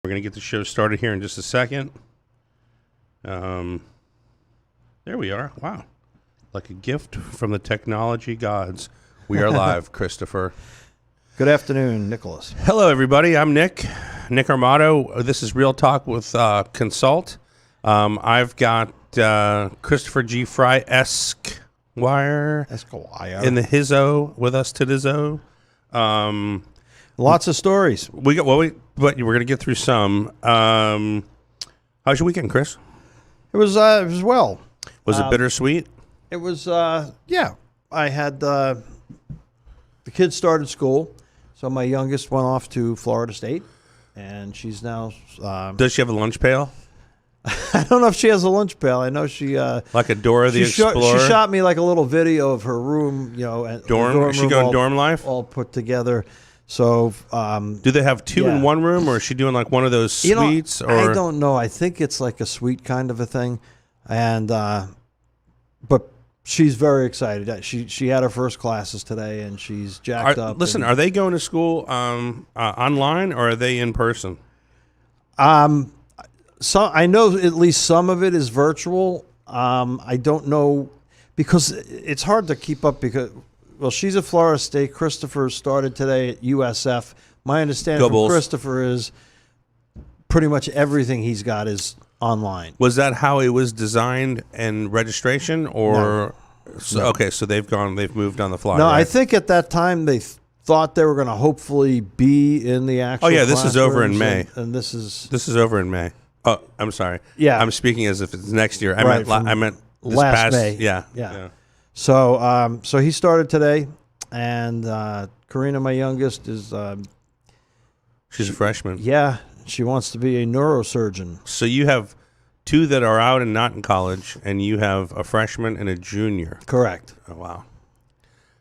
We're going to get the show started here in just a second. There we are. Wow. Like a gift from the technology gods. We are live, Christopher. Good afternoon, Nicholas. Hello, everybody. I'm Nick Armato. This is Real Talk with Consult. I've got Christopher G. Fry Esquire in the hizzo with us todayzo. Lots of stories. But we're going to get through some. How's your weekend, Chris? It was well. Was it bittersweet? It was yeah. I had the kids started school, so my youngest went off to Florida State, and she's now. Does she have a lunch pail? I don't know if she has a lunch pail. I know she like a Dora the Explorer. She shot me like a little video of her room, and dorm. Is she going dorm life? All put together. So, do they have two in one room, or is she doing like one of those suites? I don't know. I think it's like a suite kind of a thing, and but she's very excited. She had her first classes today, and she's jacked up. Listen, are they going to school online, or are they in person? So I know at least some of it is virtual. I don't know because it's hard to keep up because. Well, she's at Florida State. Christopher started today at USF. My understanding from Christopher is pretty much everything he's got is online. Was that how it was designed and registration, or no. Okay? So they've moved on the fly. No, right? I think at that time they thought they were going to hopefully be in the actual. Oh yeah, this is over in May, and this is over in May. Oh, I'm sorry. Yeah, I'm speaking as if it's next year. I meant this last past May. Yeah. So, so he started today, and Karina, my youngest, is she's a freshman. Yeah, she wants to be a neurosurgeon. So you have two that are out and not in college, and you have a freshman and a junior. Correct. Oh wow.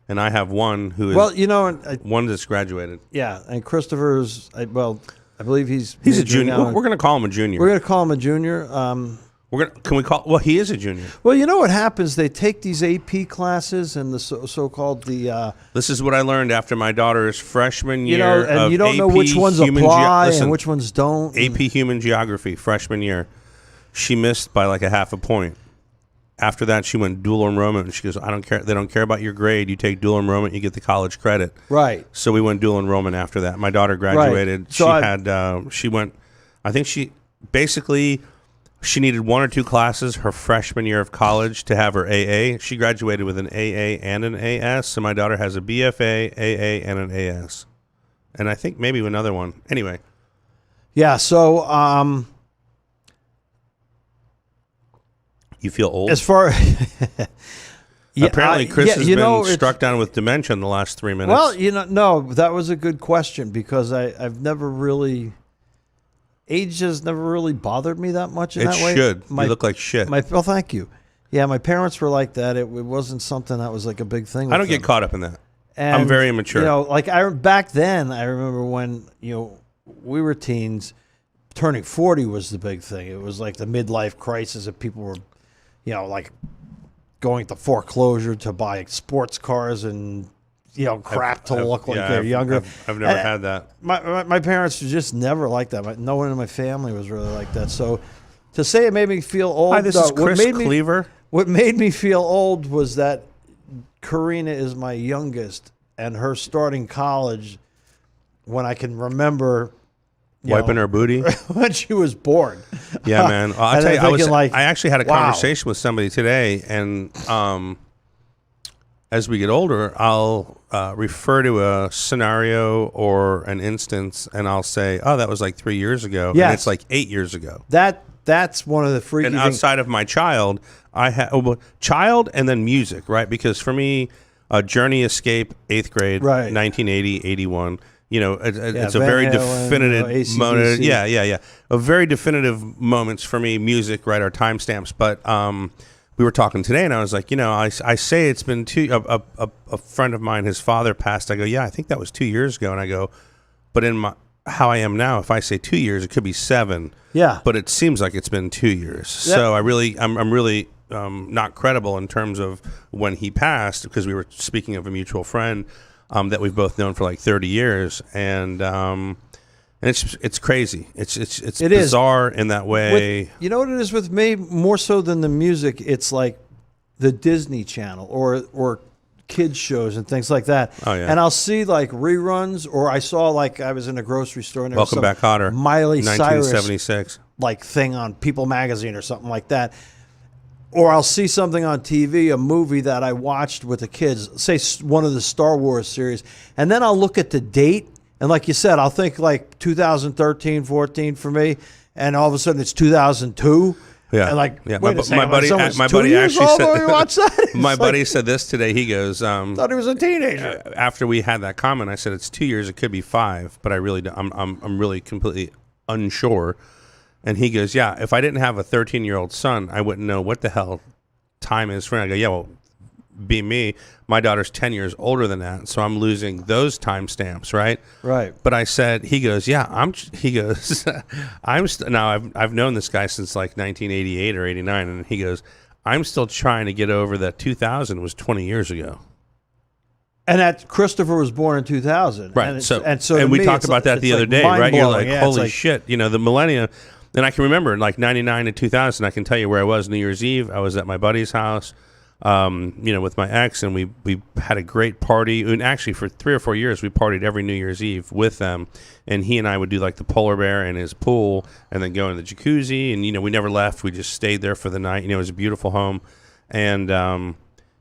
And I have one who is one that's graduated. Yeah, and Christopher's I believe he's a junior. We're going to call him a junior. We're going to call him a junior. He is a junior. Well, you know what happens? They take these AP classes and the so-called This is what I learned after my daughter's freshman year. And you don't AP know which ones apply and which ones don't. AP Human Geography freshman year, she missed by like a half a point. After that, she went dual enrollment, and she goes, "I don't care. They don't care about your grade. You take dual enrollment, you get the college credit." Right. So we went dual enrollment after that. My daughter graduated. Right. So she went. I think she basically. She needed one or two classes her freshman year of college to have her AA. She graduated with an AA and an AS, so my daughter has a BFA, AA, and an AS. And I think maybe another one. Anyway. Yeah, so... you feel old? As far... Apparently Chris has been struck down with dementia in the last 3 minutes. Well, no, that was a good question because I've never really... Age has never really bothered me that much in that way. It should. You look like shit. Well, thank you. Yeah, my parents were like that. It wasn't something that was like a big thing. I don't get caught up in that. And, I'm very immature. Back then, I remember when we were teens, turning 40 was the big thing. It was like the midlife crisis that people were, like going to foreclosure to buy sports cars and. Crap to look like they're younger. I've never had that. My parents were just never like that. No one in my family was really like that. So to say it made me feel old. Hi, this is Chris Cleaver. What made me feel old was that Karina is my youngest, and her starting college when I can remember wiping her booty when she was born. Yeah, man. I'll tell you, I actually had a conversation with somebody today, and as we get older, I'll refer to a scenario or an instance, and I'll say, "Oh, that was like 3 years ago." Yes. And it's like 8 years ago. That's one of the freaky. And outside of my child, I have child and then music, right? Because for me, Journey Escape, 8th grade, right. 1980, 81. It's a very definitive moment. Yeah. A very definitive moments for me. Music, right? Are timestamps, but. We were talking today, and I was like, I say it's been a friend of mine, his father passed. I go, yeah, I think that was 2 years ago. And I go, but in how I am now, if I say 2 years, it could be 7. Yeah. But it seems like it's been 2 years. Yeah. So I'm really not credible in terms of when he passed, because we were speaking of a mutual friend that we've both known for like 30 years. And And it's crazy. It's bizarre in that way. You know what it is with me? More so than the music, it's like the Disney Channel or kids shows and things like that. Oh, yeah. And I'll see like reruns, or I saw like I was in a grocery store and there Welcome was Back Kotter, Miley 1976 Cyrus like thing on People Magazine or something like that. Or I'll see something on TV, a movie that I watched with the kids, say one of the Star Wars series, and then I'll look at the date. And like you said, I'll think like 2013, 14 for me, and all of a sudden it's 2002. Yeah, and like yeah. Wait a second, My buddy actually said my buddy said this today. He goes, thought he was a teenager. After we had that comment, I said it's 2 years. It could be 5, but I really don't. I'm really completely unsure. And he goes, yeah. If I didn't have a 13-year-old son, I wouldn't know what the hell time is for me. I go, yeah. Well, be me. My daughter's 10 years older than that, so I'm losing those timestamps, right? Right. But I said, he goes, yeah. Now I've known this guy since like 1988 or 89, and he goes, I'm still trying to get over that 2000 was 20 years ago. And that Christopher was born in 2000, right? And we talked about that the other day, right? You're like, holy shit, the millennia. And I can remember in like 99 to 2000, I can tell you where I was New Year's Eve. I was at my buddy's house. With my ex, and we had a great party. And actually, for 3 or 4 years, we partied every New Year's Eve with them. And he and I would do like the polar bear in his pool, and then go in the jacuzzi. And we never left. We just stayed there for the night. It was a beautiful home, and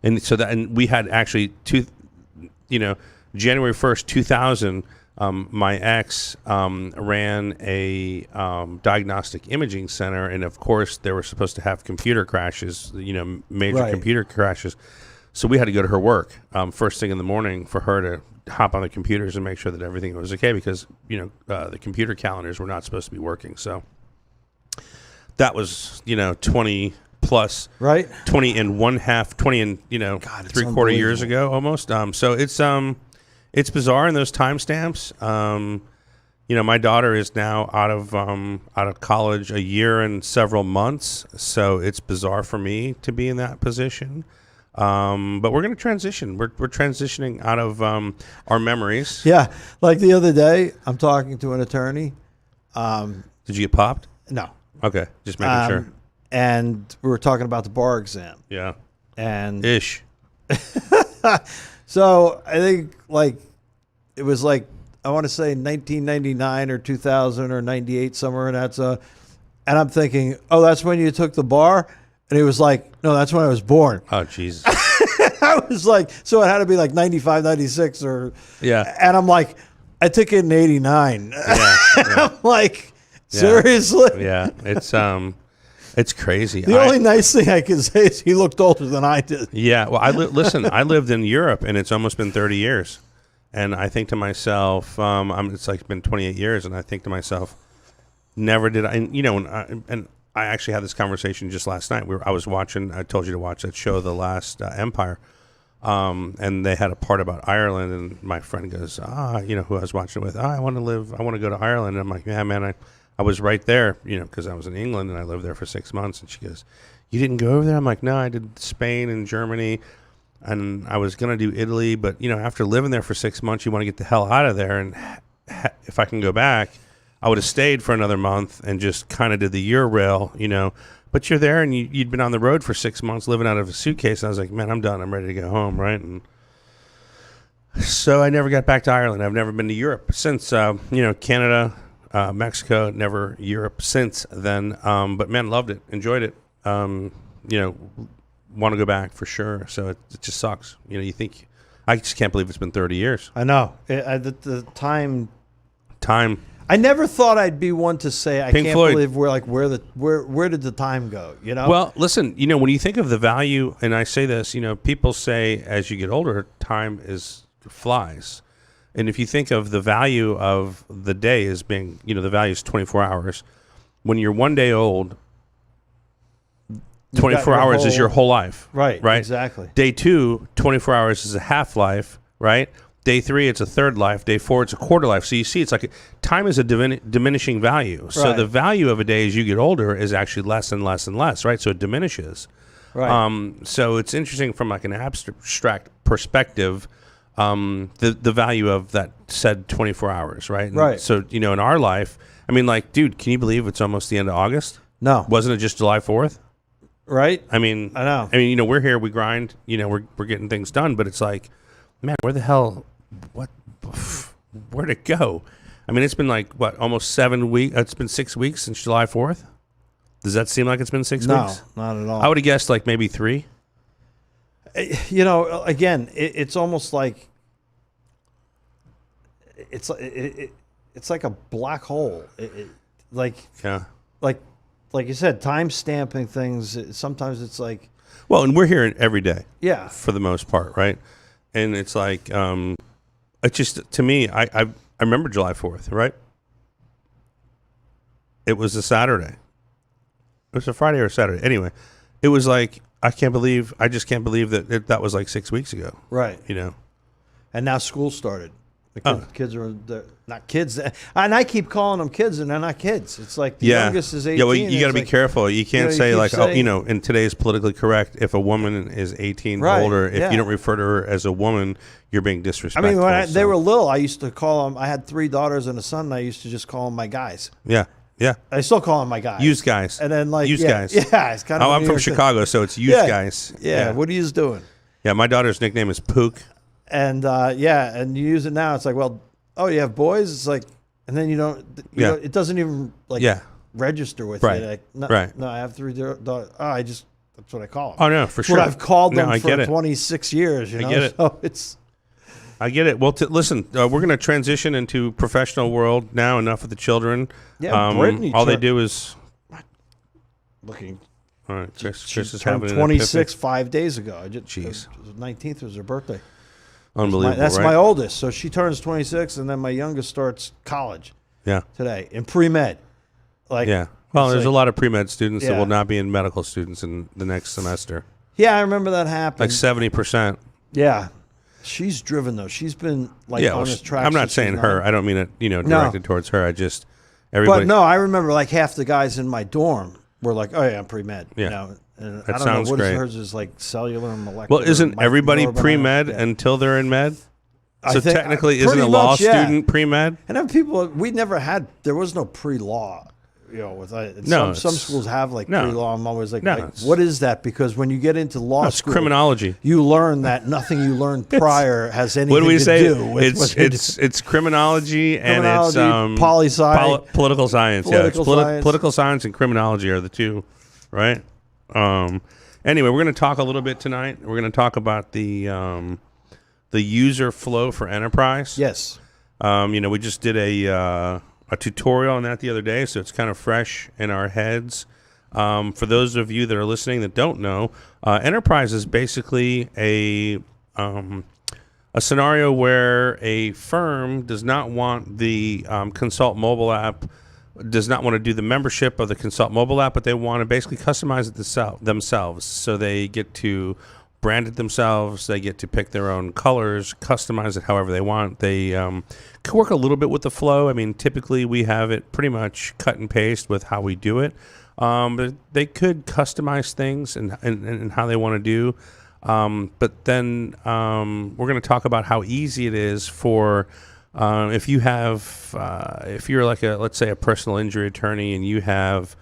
we had actually January 1st, 2000. My ex ran a diagnostic imaging center, and of course they were supposed to have computer crashes, major computer crashes. So we had to go to her work first thing in the morning for her to hop on the computers and make sure that everything was okay, because the computer calendars were not supposed to be working. So that was 20 plus, right? 20 and 3/4 years ago almost. So it's bizarre in those timestamps. My daughter is now out of college a year and several months, so it's bizarre for me to be in that position. But we're going to transition. We're transitioning out of our memories. Yeah, like the other day, I'm talking to an attorney. Did you get popped? No. Okay, just making sure. And we were talking about the bar exam. Yeah. And ish. So I think it was I want to say 1999 or 2000 or 98, somewhere in that. And I'm thinking, oh, that's when you took the bar? And he was like, no, that's when I was born. Oh, Jesus. I was like, so it had to be like 95, 96 or. Yeah. And I'm like, I took it in 89. Yeah. I'm like, seriously? Yeah. It's crazy. The only nice thing I can say is he looked older than I did. Yeah. Well, listen, I lived in Europe, and it's almost been 30 years. And I think to myself, it's like been 28 years, and I think to myself, never did I, and I actually had this conversation just last night. I was watching, I told you to watch that show, The Last Empire, and they had a part about Ireland, and my friend goes, who I was watching it with, I want to go to Ireland. And I'm like, yeah, man, I was right there, because I was in England, and I lived there for 6 months. And she goes, you didn't go over there? I'm like, no, I did Spain and Germany. And I was going to do Italy, but, after living there for 6 months, you want to get the hell out of there. And if I can go back, I would have stayed for another month and just kind of did the Eurail, But you're there, and you'd been on the road for 6 months living out of a suitcase. And I was like, man, I'm done. I'm ready to go home, right? And so I never got back to Ireland. I've never been to Europe since, Canada, Mexico, never Europe since then. But, man, loved it, enjoyed it. Want to go back for sure. So it just sucks. You think, I just can't believe it's been 30 years. I know. The time. I never thought I'd be one to say I Pink can't Floyd. believe where did the time go? Well, listen, when you think of the value, and I say this, people say as you get older, time flies. And if you think of the value of the day as being, the value is 24 hours. When you're 1 day old, 24 hours is your whole life. Right, exactly. Day 2, 24 hours is a half life, right? Day 3, it's a third life. Day 4, it's a quarter life. So you see, it's like time is a diminishing value. So the value of a day as you get older is actually less and less and less, right? So it diminishes. Right. So it's interesting from like an abstract perspective. the value of that said 24 hours, right? Right. So, in our life, I mean, like, dude, can you believe it's almost the end of August? No. Wasn't it just July 4th? Right. I mean, I know. We're here, we grind, we're getting things done, but it's like, man, where'd it go? I mean, it's been like, almost 7 weeks? It's been 6 weeks since July 4th? Does that seem like it's been 6 weeks? No, not at all. I would have guessed like maybe 3. Again, it's almost like it's like a black hole. Like you said, time stamping things. Sometimes it's like, well, and we're here every day. Yeah, for the most part, right? And it's like, it's just, to me, I remember July 4th, right? It was a Saturday. It was a Friday or a Saturday. Anyway, it was like, I just can't believe that was like 6 weeks ago. Right. And now school started. The kids are not kids. And I keep calling them kids, and they're not kids. It's like the youngest is 18. Yeah, well, you got to be careful. You can't say like, in today's politically correct, if a woman is 18 or older, if you don't refer to her as a woman, you're being disrespectful. I mean, when they were little, I used to call them, I had 3 daughters and a son, and I used to just call them my guys. Yeah. Yeah, I still call them my guys. Used guys. And then like used guys. Yeah, it's kind of. I'm from Chicago, so it's used guys. Yeah. What are you doing? Yeah, my daughter's nickname is Pook. And and you use it now. It's like, well, you have boys. It's like, and then you don't. It doesn't even register with you. Like, no, I have 3 daughters. That's what I call them. Oh no, for sure. What I've called them for 26 years. I get it. So it's. I get it. Well, listen, we're going to transition into professional world now. Enough of the children. Yeah, Brittany. All they do is looking. All right, Chris is turned having 26 5 days ago. Jeez. 19th was her birthday. Unbelievable. That's right? my oldest. So she turns 26, and then my youngest starts college. Yeah. Today in pre-med. Well, there's a lot of pre-med students that will not be in medical students in the next semester. Yeah, I remember that happened. Like 70%. Yeah. She's driven though. She's been on this track. I'm not saying her. I don't mean it, directed towards her. I just everybody. But no, I remember like half the guys in my dorm were like, "Oh yeah, I'm pre-med." Yeah. And that I don't sounds know what great. hers is like cellular and molecular. Well, isn't everybody pre-med until they're in med? So technically, isn't a law student pre-med? And then we never had. There was no pre-law. Some schools have like pre-law. I'm always like, what is that? Because when you get into law school, criminology. You learn that nothing you learned prior has anything what do we to say? do with It's criminology and it's poli-sci, political science. Political science and criminology are the two, right? Anyway, we're going to talk a little bit tonight. We're going to talk about the user flow for enterprise. Yes. We just did a tutorial on that the other day, so it's kind of fresh in our heads. For those of you that are listening that don't know, enterprise is basically a scenario where a firm does not want the Consult mobile app, does not want to do the membership of the Consult mobile app, but they want to basically customize it themselves. So they get to brand it themselves. They get to pick their own colors, customize it however they want. They could work a little bit with the flow. I mean, typically we have it pretty much cut and paste with how we do it. But they could customize things and how they want to do. But then we're going to talk about how easy it is for if you're like let's say a personal injury attorney and you have,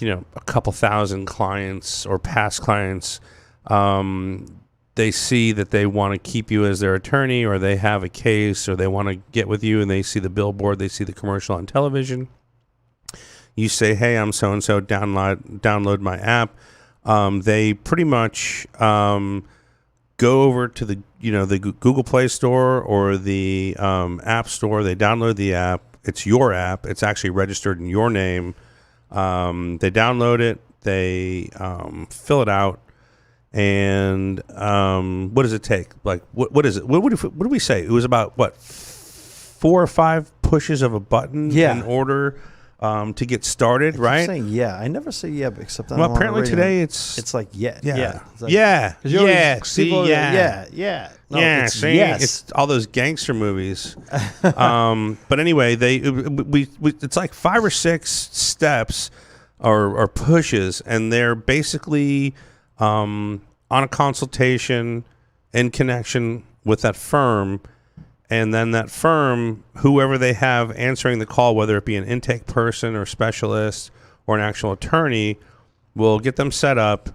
a couple thousand clients or past clients. They see that they want to keep you as their attorney, or they have a case, or they want to get with you, and they see the billboard, they see the commercial on television. You say, "Hey, I'm so and so. Download my app." They pretty much go over to the the Google Play Store or the App Store. They download the app. It's your app. It's actually registered in your name. They download it. They fill it out. And what does it take? Like, what is it? What do we say? It was about 4 or 5 pushes of a button in order to get started, right? I'm saying I never say except I don't apparently today it's like yeah. It's like, yeah. See, No, yes. It's all those gangster movies. But anyway, it's like 5 or 6 steps or pushes, and they're basically on a consultation in connection with that firm, and then that firm, whoever they have answering the call, whether it be an intake person or specialist or an actual attorney, will get them set up.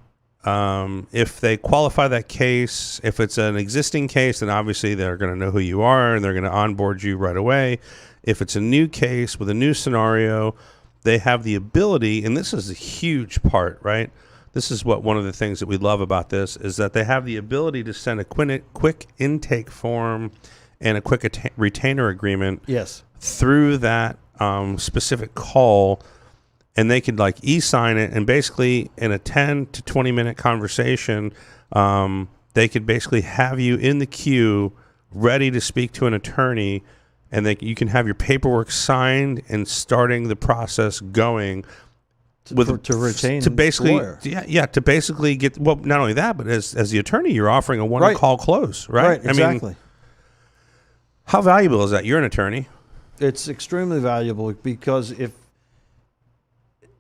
If they qualify that case, if it's an existing case, then obviously they're going to know who you are and they're going to onboard you right away. If it's a new case with a new scenario, they have the ability, and this is a huge part, right? This is what one of the things that we love about this is that they have the ability to send a quick intake form and a quick retainer agreement through that specific call. And they could like e-sign it, and basically in a 10 to 20 minute conversation, they could basically have you in the queue ready to speak to an attorney, and you can have your paperwork signed and starting the process going to retain to basically lawyer. To basically get, well, not only that, but as the attorney, you're offering a one call close, right? Exactly. I mean, how valuable is that? You're an attorney. It's extremely valuable because if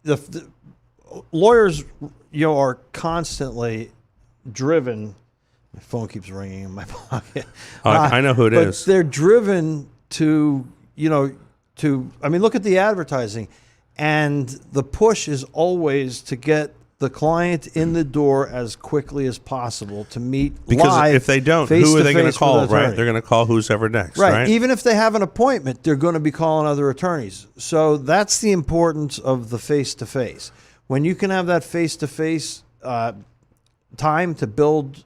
the lawyers, are constantly driven. My phone keeps ringing in my pocket. I know who it is. They're driven to, look at the advertising, and the push is always to get the client in the door as quickly as possible to meet because live. If they don't, who are they going to call? Right, they're going to call who's ever next. Right. Even if they have an appointment, they're going to be calling other attorneys. So that's the importance of the face-to-face. When you can have that face-to-face time to build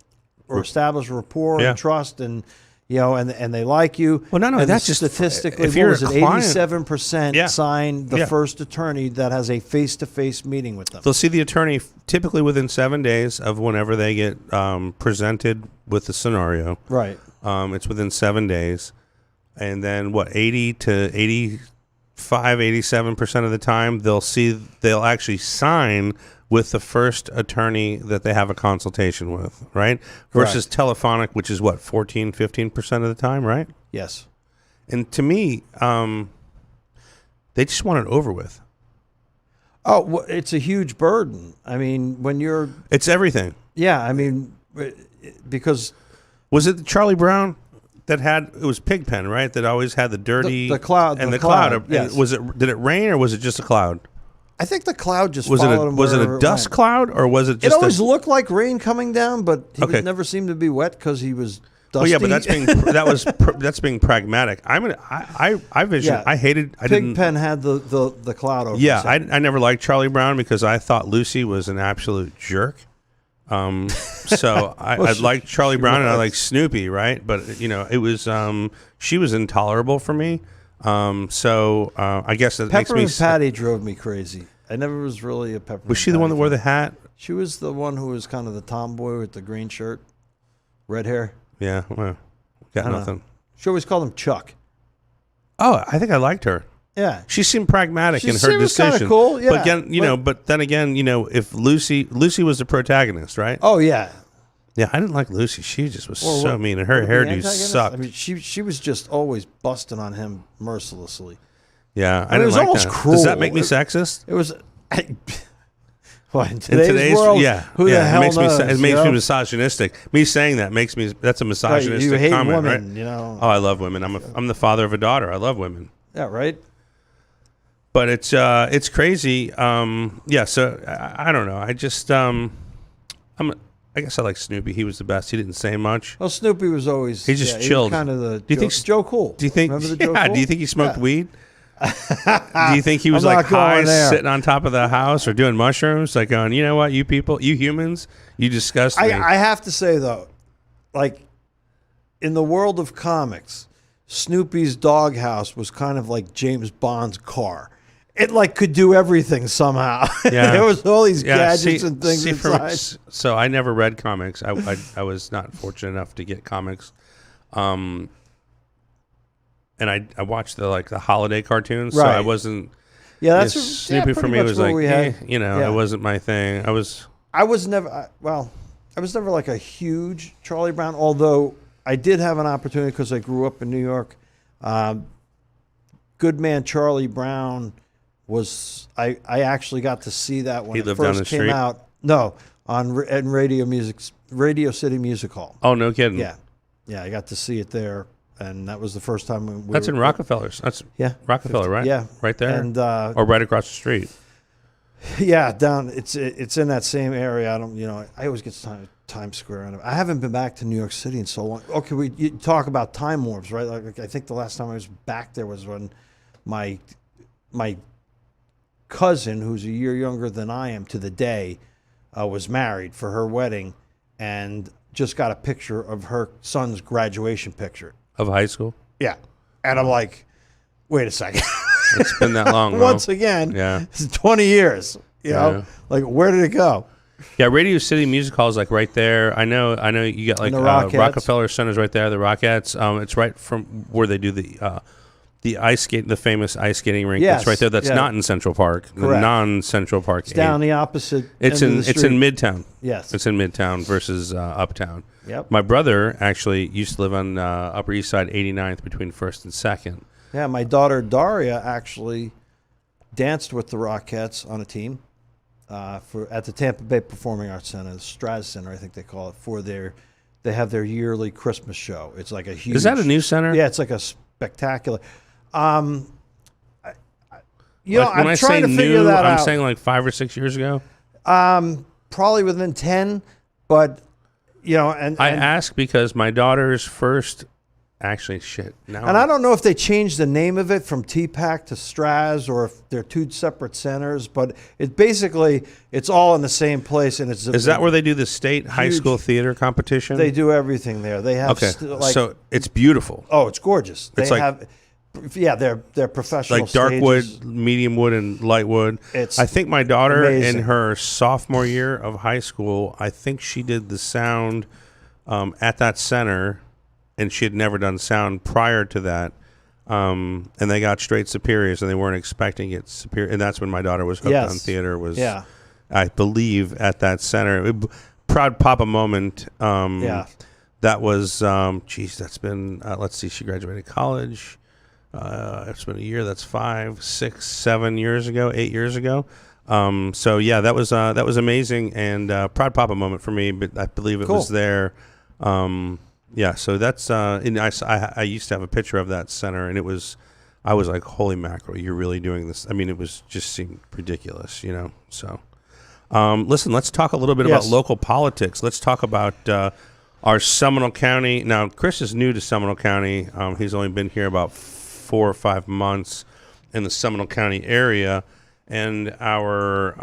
or establish rapport and trust, and and they like you. Well, no, that's just statistically. If you're 87% sign the first attorney that has a face-to-face meeting with them. They'll see the attorney typically within 7 days of whenever they get presented with the scenario. Right. It's within 7 days, and then 80 to 85, 87% of the time they'll actually sign with the first attorney that they have a consultation with, right? Versus telephonic, which is 14, 15% of the time, right? Yes. And to me, they just want it over with. Oh, well, it's a huge burden. I mean, when you're... It's everything. Yeah, I mean, because... Was it Charlie Brown that it was Pigpen, right? That always had the dirty... The cloud. And the cloud. Yes. Did it rain or was it just a cloud? I think the cloud just followed him. Was it a dust cloud or was it just? It always looked like rain coming down, but he never seemed to be wet because he was dusty. Well, yeah, but that's being pragmatic. I hated. Pigpen had the cloud over. Yeah, I never liked Charlie Brown because I thought Lucy was an absolute jerk. So I liked Charlie Brown and I liked Snoopy, right? But it was she was intolerable for me. So I guess that Pepper makes and Patty drove me crazy. I never was really a Pepper. Was she the one that wore the hat? She was the one who was kind of the tomboy with the green shirt, red hair. Yeah, well, got nothing. She always called him Chuck. Oh, I think I liked her. Yeah, she seemed pragmatic in her decision. Cool. Yeah, but then again, if Lucy was the protagonist, right? Oh yeah. Yeah, I didn't like Lucy. She just was so mean, and her hairdo sucked. I mean, she was just always busting on him mercilessly. Yeah, I didn't like that. It was almost cruel. Does that make me sexist? It was. In today's world, who the hell knows? It makes me misogynistic. Me saying that that's a misogynistic you hate comment, women, right? Oh, I love women. I'm the father of a daughter. I love women. Yeah, right. But it's crazy. So I don't know. I just I guess I like Snoopy. He was the best. He didn't say much. Well, Snoopy was always he just chilled. Kind of the. Do you think Joe Cool? Do you think? Remember the Joe Cool? Do you think he smoked weed? Do you think he was like high, sitting on top of the house, or doing mushrooms, like going, you know what, you people, you humans, you disgust me. I have to say though, like in the world of comics, Snoopy's doghouse was kind of like James Bond's car. It like could do everything somehow. Yeah. There was all these gadgets and things inside. So I never read comics. I was not fortunate enough to get comics. And I watched the holiday cartoons, so I wasn't. Yeah, that's Snoopy for me was like, it wasn't my thing. I was never like a huge Charlie Brown, although I did have an opportunity because I grew up in New York. Good Man Charlie Brown was I actually got to see that when it first came out. No, on Radio City Music Hall. Oh, no kidding. Yeah. Yeah, I got to see it there, and that was the first time That's in Rockefellers. That's Rockefeller, 50, right? Yeah, right there, and or right across the street. Yeah, down. It's in that same area. I always get Times Square. I haven't been back to New York City in so long. Okay, you talk about time warps, right? Like I think the last time I was back there was when my cousin, who's a year younger than I am to the day, was married for her wedding, and just got a picture of her son's graduation picture of high school. Yeah, and I'm like, wait a second. It's been that long. Once again, yeah, it's 20 years. You know, like where did it go? Yeah, Radio City Music Hall is like right there. I know. You got like Rockefeller Center's right there. The Rockettes. It's right from where they do the ice skate, the famous ice skating rink. Yes, that's right there. That's not in Central Park. Correct. The non-Central Park. It's down the opposite. It's in Midtown. Yes, it's in Midtown versus Uptown. Yep. My brother actually used to live on Upper East Side, 89th, between First and Second. Yeah, my daughter Daria actually danced with the Rockettes on a team at the Tampa Bay Performing Arts Center, the Straz Center, I think they call it. They have their yearly Christmas show. It's like a huge. Is that a new center? Yeah, it's like a spectacular. I'm trying to figure that out. I'm saying like 5 or 6 years ago. Probably within 10, but I ask because my daughter's first. Actually, now. And I don't know if they changed the name of it from TPAC to Straz or if they're two separate centers, but it's all in the same place. And is that where they do the state high school theater competition? They do everything there. They have so it's beautiful. Oh, it's gorgeous. They're professional. Like dark wood, medium wood, and light wood. I think my daughter in her sophomore year of high school, I think she did the sound at that center. And she had never done sound prior to that. And they got straight superiors, and they weren't expecting it superior. And that's when my daughter was hooked on theater, I believe, at that center. Proud Papa moment. That was, that's been, let's see, she graduated college. It's been a year. That's 5, 6, 7 years ago, 8 years ago. That was amazing, and proud Papa moment for me, but I believe it was there. Yeah, so that's I used to have a picture of that center, and I was like, holy mackerel, you're really doing this. I mean, it was just seemed ridiculous, So, listen, let's talk a little bit about local politics. Let's talk about our Seminole County. Now, Chris is new to Seminole County. He's only been here about 4 or 5 months in the Seminole County area, and our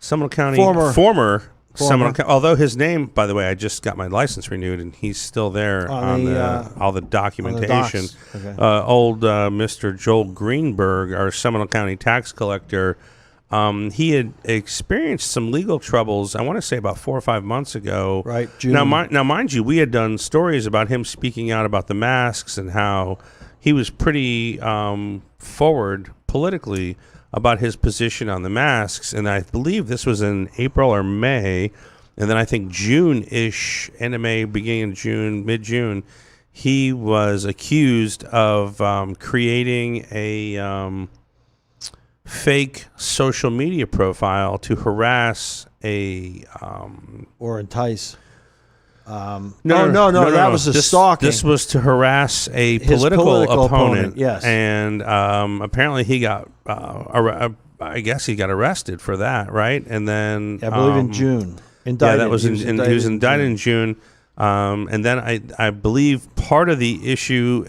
Seminole County former Seminole, although his name, by the way, I just got my license renewed, and he's still there on all the documentation. Old Mr. Joel Greenberg, our Seminole County tax collector, he had experienced some legal troubles, I want to say about 4 or 5 months ago. Right. June. Now, mind you, we had done stories about him speaking out about the masks and how he was pretty forward politically about his position on the masks, and I believe this was in April or May, and then I think June-ish, end of May, beginning of June, mid-June, he was accused of creating a fake social media profile to harass or entice. No, that was stalking. This was to harass a political opponent. Yes, and apparently he got, I guess he got arrested for that, right? And then I believe in June. Indicted. Yeah, that was he was indicted in June. And then I believe part of the issue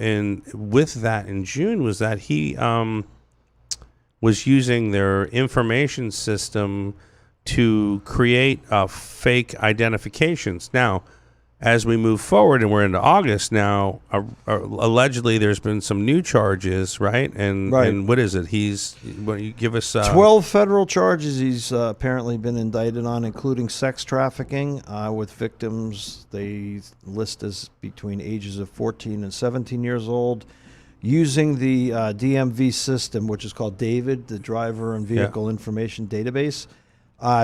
with that in June was that he was using their information system to create fake identifications. Now, as we move forward, and we're into August now, allegedly there's been some new charges, right? And what is it? You give us 12 federal charges he's apparently been indicted on, including sex trafficking with victims they list as between ages of 14 and 17 years old, using the DMV system, which is called DAVID, the Driver and Vehicle Information Database,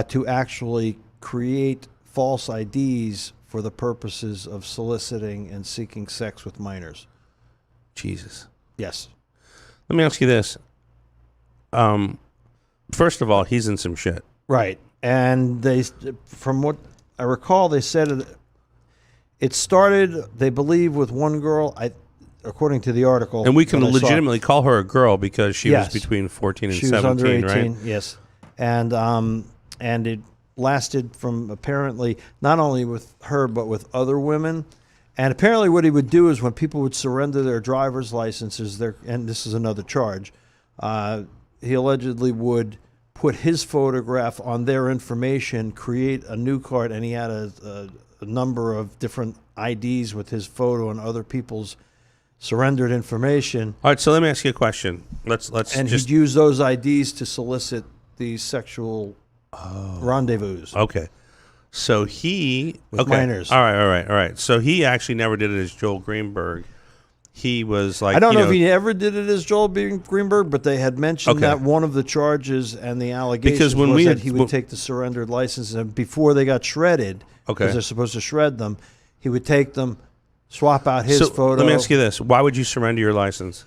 to actually create false IDs for the purposes of soliciting and seeking sex with minors. Jesus. Yes. Let me ask you this. First of all, he's in some shit. Right. And from what I recall, they said It started, they believe, with one girl, according to the article. And we can legitimately call her a girl because she was between 14 and 17, she was under 18, right? Yes. And it lasted from apparently not only with her but with other women. And apparently what he would do is when people would surrender their driver's licenses, and this is another charge, he allegedly would put his photograph on their information, create a new card, and he had a number of different IDs with his photo and other people's surrendered information. All right, so let me ask you a question. Let's and he'd use those IDs to solicit these sexual rendezvous. Okay. So he with minors. All right. So he actually never did it as Joel Greenberg. He was like, I don't know if he ever did it as Joel Greenberg, but they had mentioned that one of the charges and the allegations was that he would take the surrendered licenses, and before they got shredded, because they're supposed to shred them, he would take them, swap out his photo. Let me ask you this: why would you surrender your license?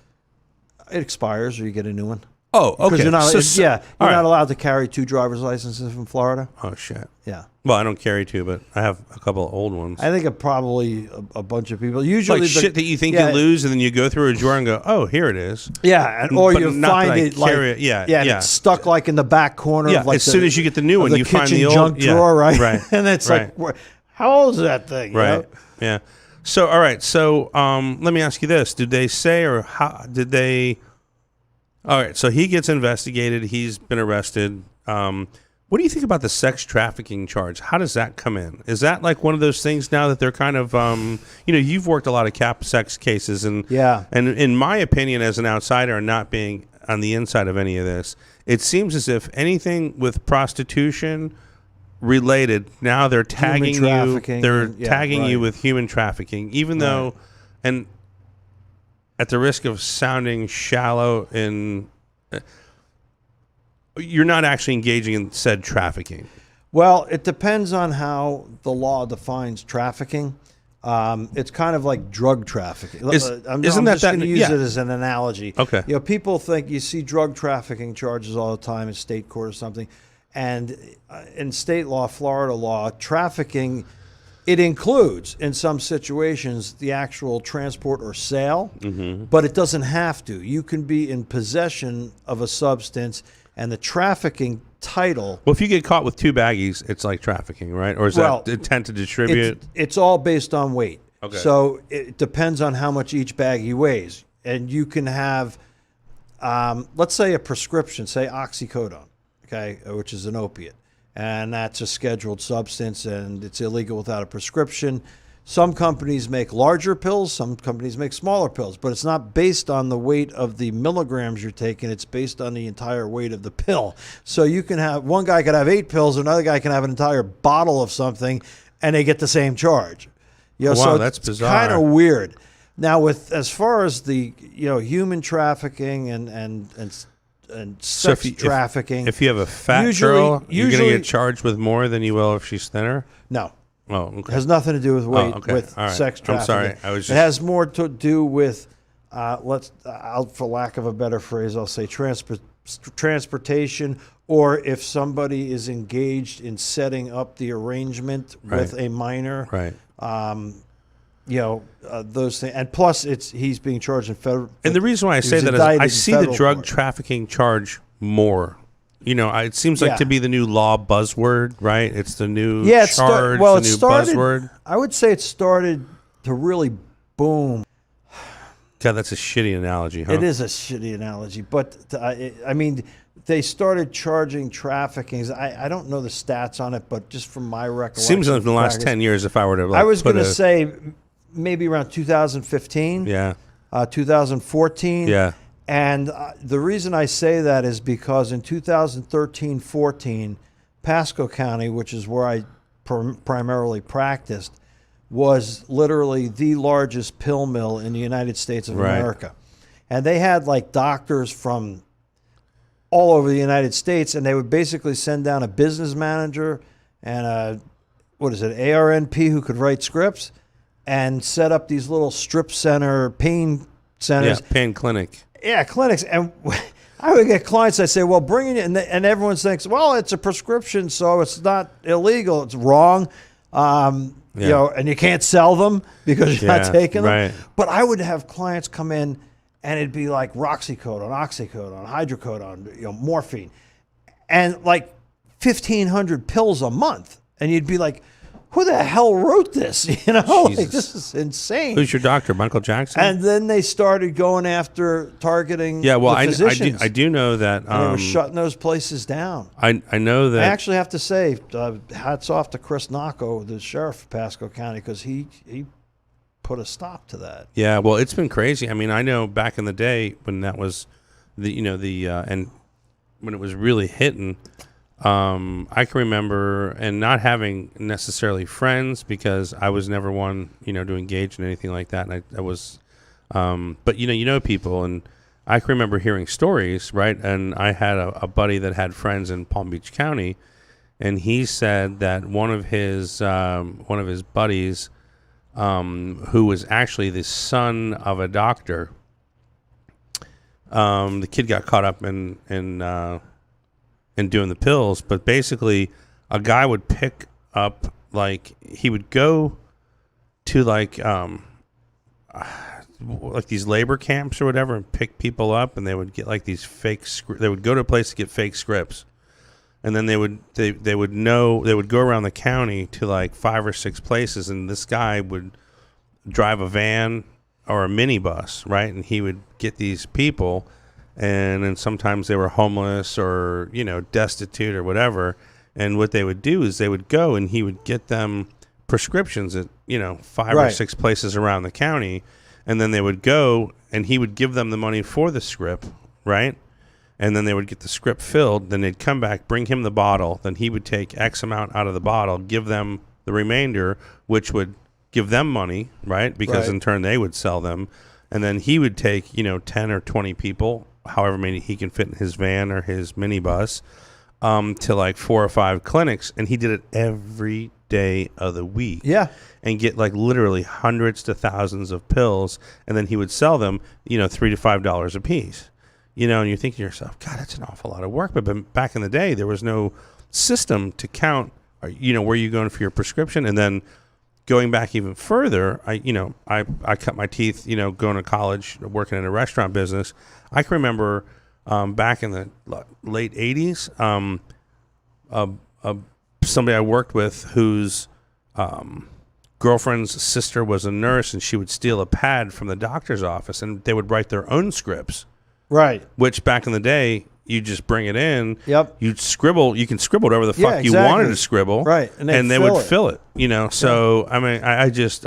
It expires, or you get a new one. Oh, okay. Because you're not allowed to carry 2 driver's licenses from Florida. Oh shit. Yeah. Well, I don't carry 2, but I have a couple of old ones. I think probably a bunch of people. Usually, like shit that you think you lose, and then you go through a drawer and go, "Oh, here it is." Yeah, or you find it like it's stuck like in the back corner. Yeah, of like as soon as you get the new one, you find the old junk drawer, right? Right. And it's like, how old is that thing? Right. You know? Yeah. So, all right. So, let me ask you this: did they say, or how did they? All right, so he gets investigated. He's been arrested. What do you think about the sex trafficking charge? How does that come in? Is that like one of those things now that they're kind of, you've worked a lot of cap sex cases, and in my opinion, as an outsider and not being on the inside of any of this, it seems as if anything with prostitution related, now they're tagging you. They're tagging you with human trafficking, even though, and at the risk of sounding shallow, you're not actually engaging in said trafficking. Well, it depends on how the law defines trafficking. It's kind of like drug trafficking. I'm just going to use it as an analogy. Okay. People think you see drug trafficking charges all the time in state court or something, and in state law, Florida law, trafficking, it includes, in some situations, the actual transport or sale, but it doesn't have to. You can be in possession of a substance, and the trafficking title... Well, if you get caught with 2 baggies, it's like trafficking, right? Or is that intent to distribute? It's all based on weight. Okay. So it depends on how much each baggie weighs. And you can have, let's say a prescription, say oxycodone, which is an opiate. And that's a scheduled substance, and it's illegal without a prescription. Some companies make larger pills, some companies make smaller pills, but it's not based on the weight of the milligrams you're taking. It's based on the entire weight of the pill. So you can have, one guy could have 8 pills, another guy can have an entire bottle of something, and they get the same charge. Wow, so that's bizarre. Kind of weird. Now, as far as the human trafficking and sex trafficking. If you have a fat girl, you're going to get charged with more than you will if she's thinner? No. Oh, okay. It has nothing to do with weight, with sex trafficking. I'm sorry. It has more to do with, for lack of a better phrase, I'll say transportation, or if somebody is engaged in setting up the arrangement with a minor. Right. Those things, and plus he's being charged in federal. And the reason why I say that is I see the drug trafficking charge more. It seems like to be the new law buzzword, right? It's the new charge, the new buzzword. I would say it started to really boom. God, that's a shitty analogy, huh? It is a shitty analogy, but I mean, they started charging trafficking. I don't know the stats on it, but just from my recollection, seems like in the last 10 years, if I were to, I was going to say maybe around 2015, 2014, And the reason I say that is because in 2013-14, Pasco County, which is where I primarily practiced, was literally the largest pill mill in the United States of America. And they had like doctors from all over the United States, and they would basically send down a business manager and a, ARNP who could write scripts and set up these little strip center pain centers. Yeah, pain clinic. Yeah, clinics. And I would get clients, I say, well, bring it in. And everyone thinks, well, it's a prescription, so it's not illegal. It's wrong. you know, and you can't sell them because you're not taking them. Right. But I would have clients come in, and it'd be like roxycodone, oxycodone, hydrocodone, you know, morphine, and like 1,500 pills a month, and you'd be like, who the hell wrote this? You know, like, this is insane. Who's your doctor, Michael Jackson? And then they started going after targeting the physicians. I do know that. And they were shutting those places down. I know that. I actually have to say, hats off to Chris Nocco, the sheriff of Pasco County, because he put a stop to that. Yeah, well, it's been crazy. I mean, I know back in the day when that was and when it was really hitting. I can remember, and not having necessarily friends because I was never one, to engage in anything like that. And I was, but you know people, and I can remember hearing stories, right? And I had a buddy that had friends in Palm Beach County, and he said that one of his buddies, who was actually the son of a doctor, the kid got caught up in doing the pills, but basically a guy would pick up, like, he would go to like these labor camps or whatever and pick people up, and they would get like these they would go to a place to get fake scripts, and then they would go around the county to like 5 or 6 places, and this guy would drive a van or a minibus, right, and he would get these people. And then sometimes they were homeless or, destitute or whatever. And what they would do is they would go and he would get them prescriptions at, 5 or 6 places around the county. And then they would go and he would give them the money for the script, right? And then they would get the script filled. Then they'd come back, bring him the bottle. Then he would take X amount out of the bottle, give them the remainder, which would give them money, right? Because in turn they would sell them. And then he would take, 10 or 20 people, however many he can fit in his van or his minibus, to like 4 or 5 clinics, and he did it every day of the week. Yeah, and get like literally hundreds to thousands of pills, and then he would sell them, $3 to $5 a piece. And you're thinking to yourself, God, that's an awful lot of work. But back in the day, there was no system to count, where you're going for your prescription, and then. Going back even further, I cut my teeth, going to college, working in a restaurant business. I can remember back in the late 80s, somebody I worked with whose girlfriend's sister was a nurse, and she would steal a pad from the doctor's office, and they would write their own scripts. Right. Which back in the day, you just bring it in. Yep. You'd scribble. You can scribble whatever the fuck you wanted to scribble. Right. And they would fill it. So, I mean, I just,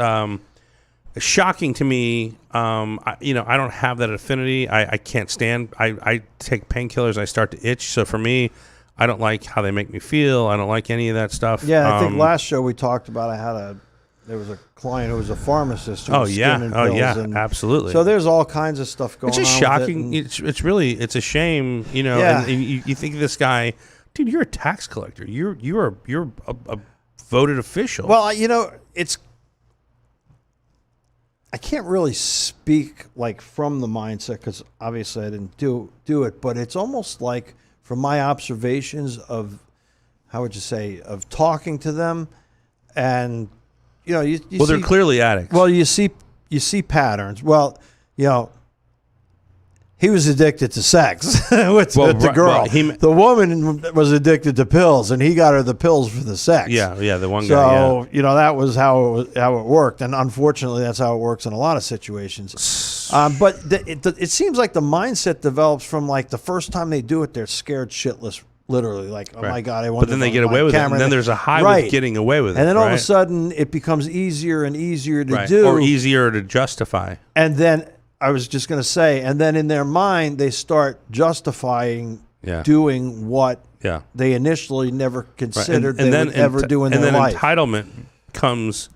shocking to me. I don't have that affinity. I can't stand. I take painkillers. I start to itch. So for me, I don't like how they make me feel. I don't like any of that stuff. Yeah. I think last show we talked about, there was a client who was a pharmacist. Who was skimming pills, and absolutely. So there's all kinds of stuff going on. It's just shocking. It's a shame, Yeah. And you think of this guy, dude. You're a tax collector. You're a voted official. Well, I can't really speak like from the mindset because obviously I didn't do it, but it's almost like from my observations of, how would you say, of talking to them, and. You see, they're clearly addicts. Well, you see patterns. Well, he was addicted to sex with the girl. The woman was addicted to pills, and he got her the pills for the sex. Yeah, the one guy. So that was how it worked, and unfortunately, that's how it works in a lot of situations. But it seems like the mindset develops from like the first time they do it, they're scared shitless. Literally, like, oh my God, I want. But then they get away with it, and then there's a high with getting away with it. And then all of a sudden, it becomes easier and easier to do. Or easier to justify. And then, I was just going to say, and then in their mind, they start justifying doing what they initially never considered they would ever do in their life. And then entitlement comes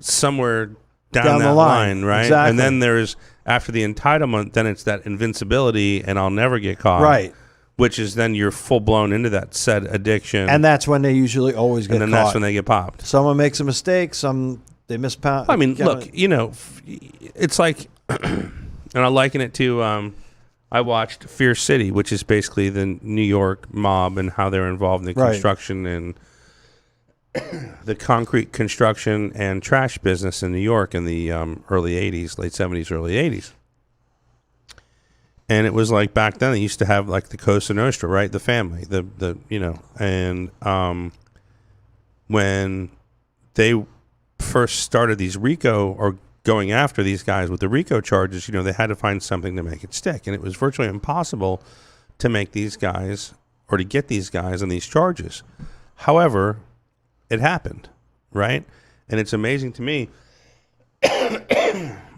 somewhere down that line, right? Exactly. And then there's, after the entitlement, then it's that invincibility, and I'll never get caught. Right. Which is then you're full blown into that said addiction, and that's when they usually always get. And then caught. That's when they get popped. Someone makes a mistake. Some they mispound. I mean, look, it's like, and I liken it to. I watched Fear City, which is basically the New York mob and how they're involved in the construction the concrete construction and trash business in New York in the early 80s, late 70s, early 80s. And it was like back then they used to have like the Cosa Nostra, right? The family, and when they first started these RICO or going after these guys with the RICO charges, they had to find something to make it stick. And it was virtually impossible to make these guys or to get these guys on these charges. However, it happened, right? And it's amazing to me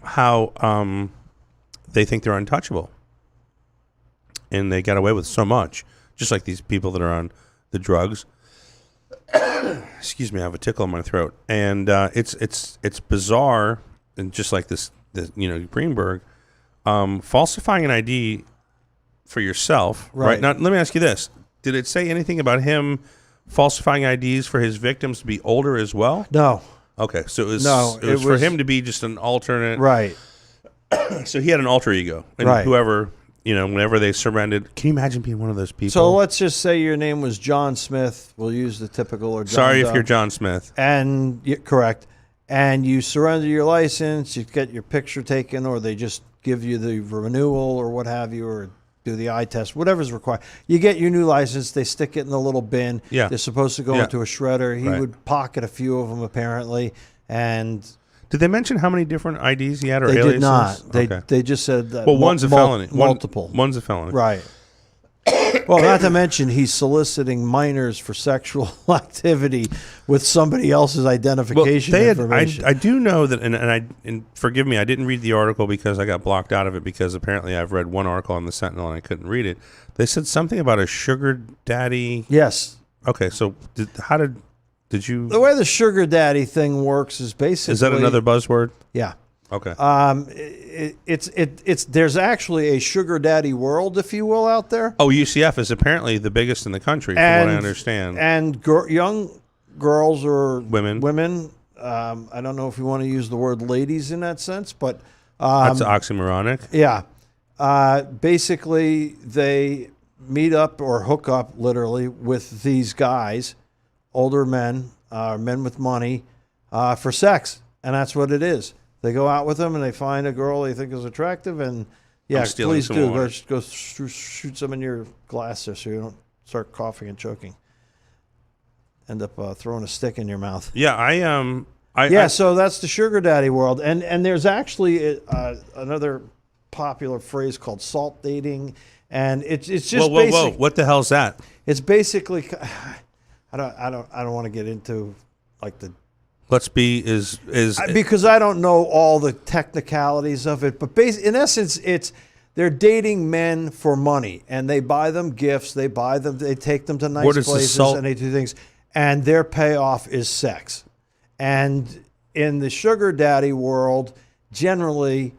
how they think they're untouchable. And they got away with so much, just like these people that are on the drugs. Excuse me, I have a tickle in my throat. And it's bizarre, and just like this Greenberg, falsifying an ID for yourself, right? Now, let me ask you this. Did it say anything about him falsifying IDs for his victims to be older as well? No. Okay, so it was for him to be just an alternate. Right. So he had an alter ego. And whoever, whenever they surrendered. Can you imagine being one of those people? So let's just say your name was John Smith. We'll use the typical or John Sorry Doe. If you're John Smith. And correct. And you surrender your license, you get your picture taken, or they just give you the renewal or what have you, or do the eye test, whatever's required. You get your new license, they stick it in the little bin. Yeah. They're supposed to go into a shredder. He would pocket a few of them apparently. And did they mention how many different IDs he had or they aliases? did not. They just said that one's a felony. Multiple. One's a felony. Right. Well, not to mention he's soliciting minors for sexual activity with somebody else's identification information. I do know that, and forgive me, I didn't read the article because I got blocked out of it because apparently I've read one article on the Sentinel and I couldn't read it. They said something about a sugar daddy. Yes. Okay, so did you? The way the sugar daddy thing works is basically. Is that another buzzword? Yeah. Okay. It's there's actually a sugar daddy world, if you will, out there. Oh, UCF is apparently the biggest in the country, from what I understand. And young girls or women. I don't know if you want to use the word ladies in that sense, but that's oxymoronic. Yeah. Basically, they meet up or hook up literally with these guys, older men, men with money, for sex, and that's what it is. They go out with them and they find a girl they think is attractive, and please do go shoot some in your glass there so you don't start coughing and choking. End up throwing a stick in your mouth. Yeah, so that's the sugar daddy world, and there's actually another popular phrase called salt dating, and it's just whoa, what the hell's that? It's basically, I don't want to get into like the. Let's be because I don't know all the technicalities of it, but in essence, they're dating men for money, and they buy them gifts, they take them to nice places, and they do things, and their payoff is sex. And in the sugar daddy world, generally,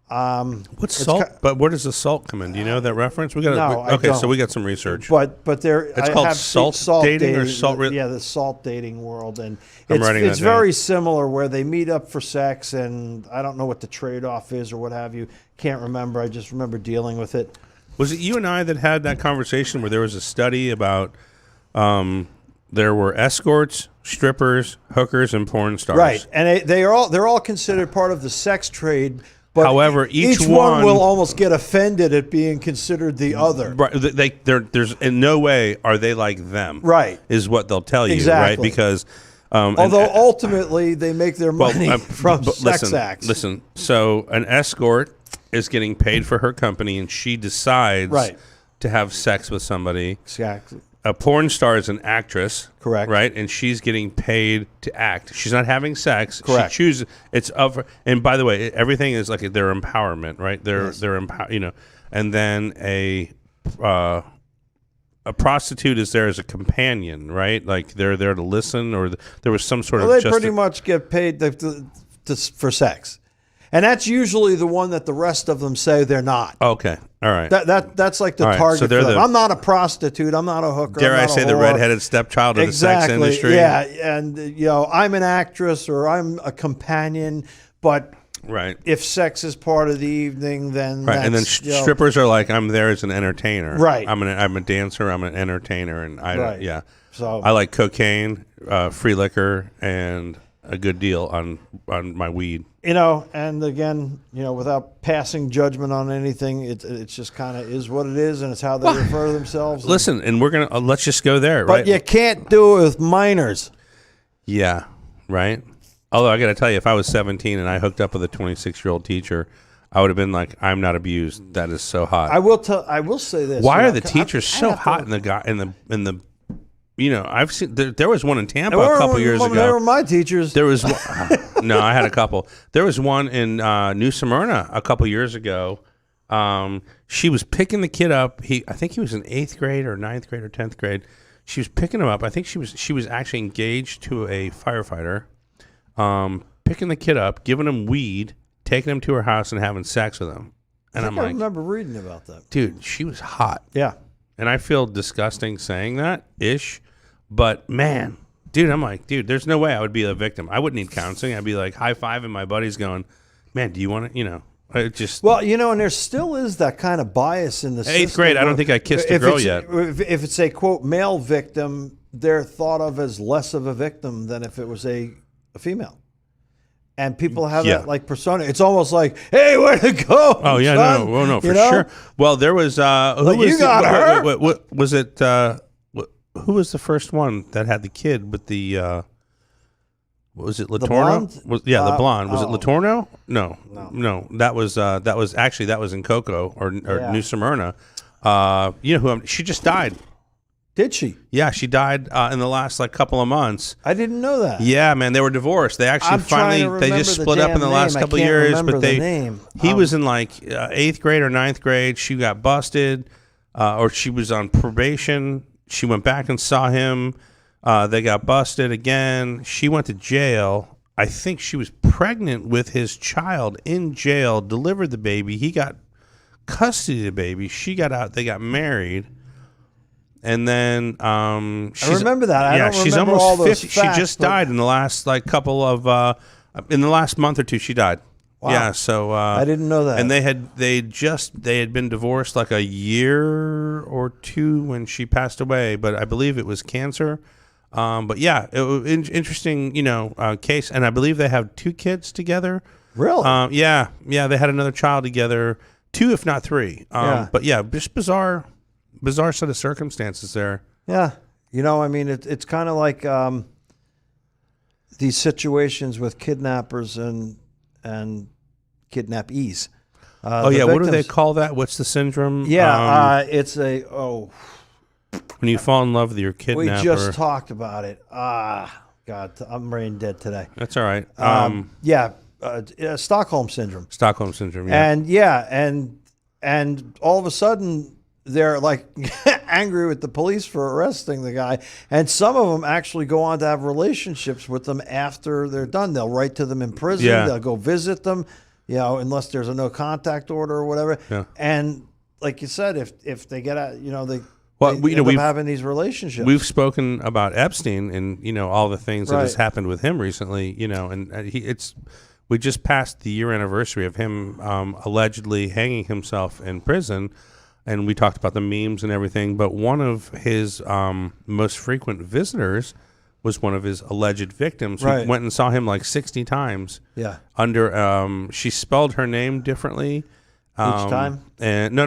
what's salt? But where does the salt come in? Do you know that reference? We got so we got some research. But it's called salt dating or salt. The salt dating world, and it's very similar where they meet up for sex, and I don't know what the trade-off is or what have you. Can't remember. I just remember dealing with it. Was it you and I that had that conversation where there was a study about there were escorts, strippers, hookers, and porn stars? Right, and they're all considered part of the sex trade. But however, each one will almost get offended at being considered the other. Right. There's in no way are they like them. Right. Is what they'll tell you. Exactly. Right. Because although ultimately they make their money from sex acts. Listen. So an escort is getting paid for her company, and she decides to have sex with somebody. Exactly. A porn star is an actress. Correct. Right? And she's getting paid to act. She's not having sex. Correct. She chooses. It's of her. And by the way, everything is like their empowerment, right? They're and then a prostitute is there as a companion, right? Like they're there to listen, or there was some sort of. They pretty much get paid for sex. And that's usually the one that the rest of them say they're not. Okay, all right. That's like the target. So for them. I'm not a prostitute. I'm not a hooker. Dare I say the redheaded stepchild of the sex industry? Yeah, and I'm an actress or I'm a companion, but Right. If sex is part of the evening, then right. And then strippers are like, I'm there as an entertainer. Right. I'm a dancer. I'm an entertainer, and Right. So I like cocaine, free liquor, and a good deal on my weed. And again, without passing judgment on anything, it's just kind of is what it is, and it's how they refer to themselves. Listen, and we're gonna let's just go there, but right? But you can't do it with minors. Yeah, right. Although I got to tell you, if I was 17 and I hooked up with a 26-year-old teacher, I would have been like, "I'm not abused. That is so hot." I will say this. Why are the teachers so hot in the I've seen there was one in Tampa a couple years ago. They were my teachers. There was no, I had a couple. There was one in New Smyrna a couple years ago. She was picking the kid up. I think he was in 8th grade or 9th grade or 10th grade. She was picking him up. I think she was actually engaged to a firefighter. Picking the kid up, giving him weed, taking him to her house, and having sex with him. And I remember reading about that. Dude, she was hot. Yeah. And I feel disgusting saying that ish. But man, dude, I'm like, dude, there's no way I would be a victim. I wouldn't need counseling. I'd be like high-fiving my buddies going, man, do you want to, it just. Well, and there still is that kind of bias in the 8th grade, I don't think I kissed a girl yet. If it's a, quote, male victim, they're thought of as less of a victim than if it was a female. And people have that like persona. It's almost like, hey, where'd it go? Oh, yeah, son? no, for sure. Well, there was, who was you got her. What was it, who was the first one that had the kid with the, what was it, Latorno? The blonde. Was it Latorno? No. That was in Cocoa or New Smyrna. She just died. Did she? Yeah, she died in the last couple of months. I didn't know that. Yeah, man, they were divorced. They actually they just split up in the last couple of years. But he was in 8th grade or 9th grade. She got busted, or she was on probation. She went back and saw him. They got busted again. She went to jail. I think she was pregnant with his child in jail, delivered the baby. He got custody of the baby. She got out. They got married. And then I remember that. I don't she's remember almost all those 50. Facts, she just died in the last couple of in the last month or two. She died. Wow. Yeah, so I didn't know that. And they had been divorced a year or two when she passed away, but I believe it was cancer. But yeah, it was interesting, case, and I believe they have 2 kids together. Really? Yeah, they had another child together, 2 if not 3. But yeah, just bizarre set of circumstances there. Yeah, it's kind of like these situations with kidnappers and kidnappees. What do they call that? What's the syndrome? Yeah, it's a when you fall in love with your kidnapper. We just talked about it. God, I'm brain dead today. That's all right. Stockholm syndrome. Stockholm syndrome. Yeah. And all of a sudden they're angry with the police for arresting the guy, and some of them actually go on to have relationships with them after they're done. They'll write to them in prison. Yeah. They'll go visit them, unless there's a no contact order or whatever. Yeah. And like you said, if they get out, they end up having these relationships. We've spoken about Epstein and all the things that has happened with him recently. We just passed the year anniversary of him allegedly hanging himself in prison. And we talked about the memes and everything, but one of his most frequent visitors was one of his alleged victims who went and saw him 60 times. Yeah. She spelled her name differently. Each time? And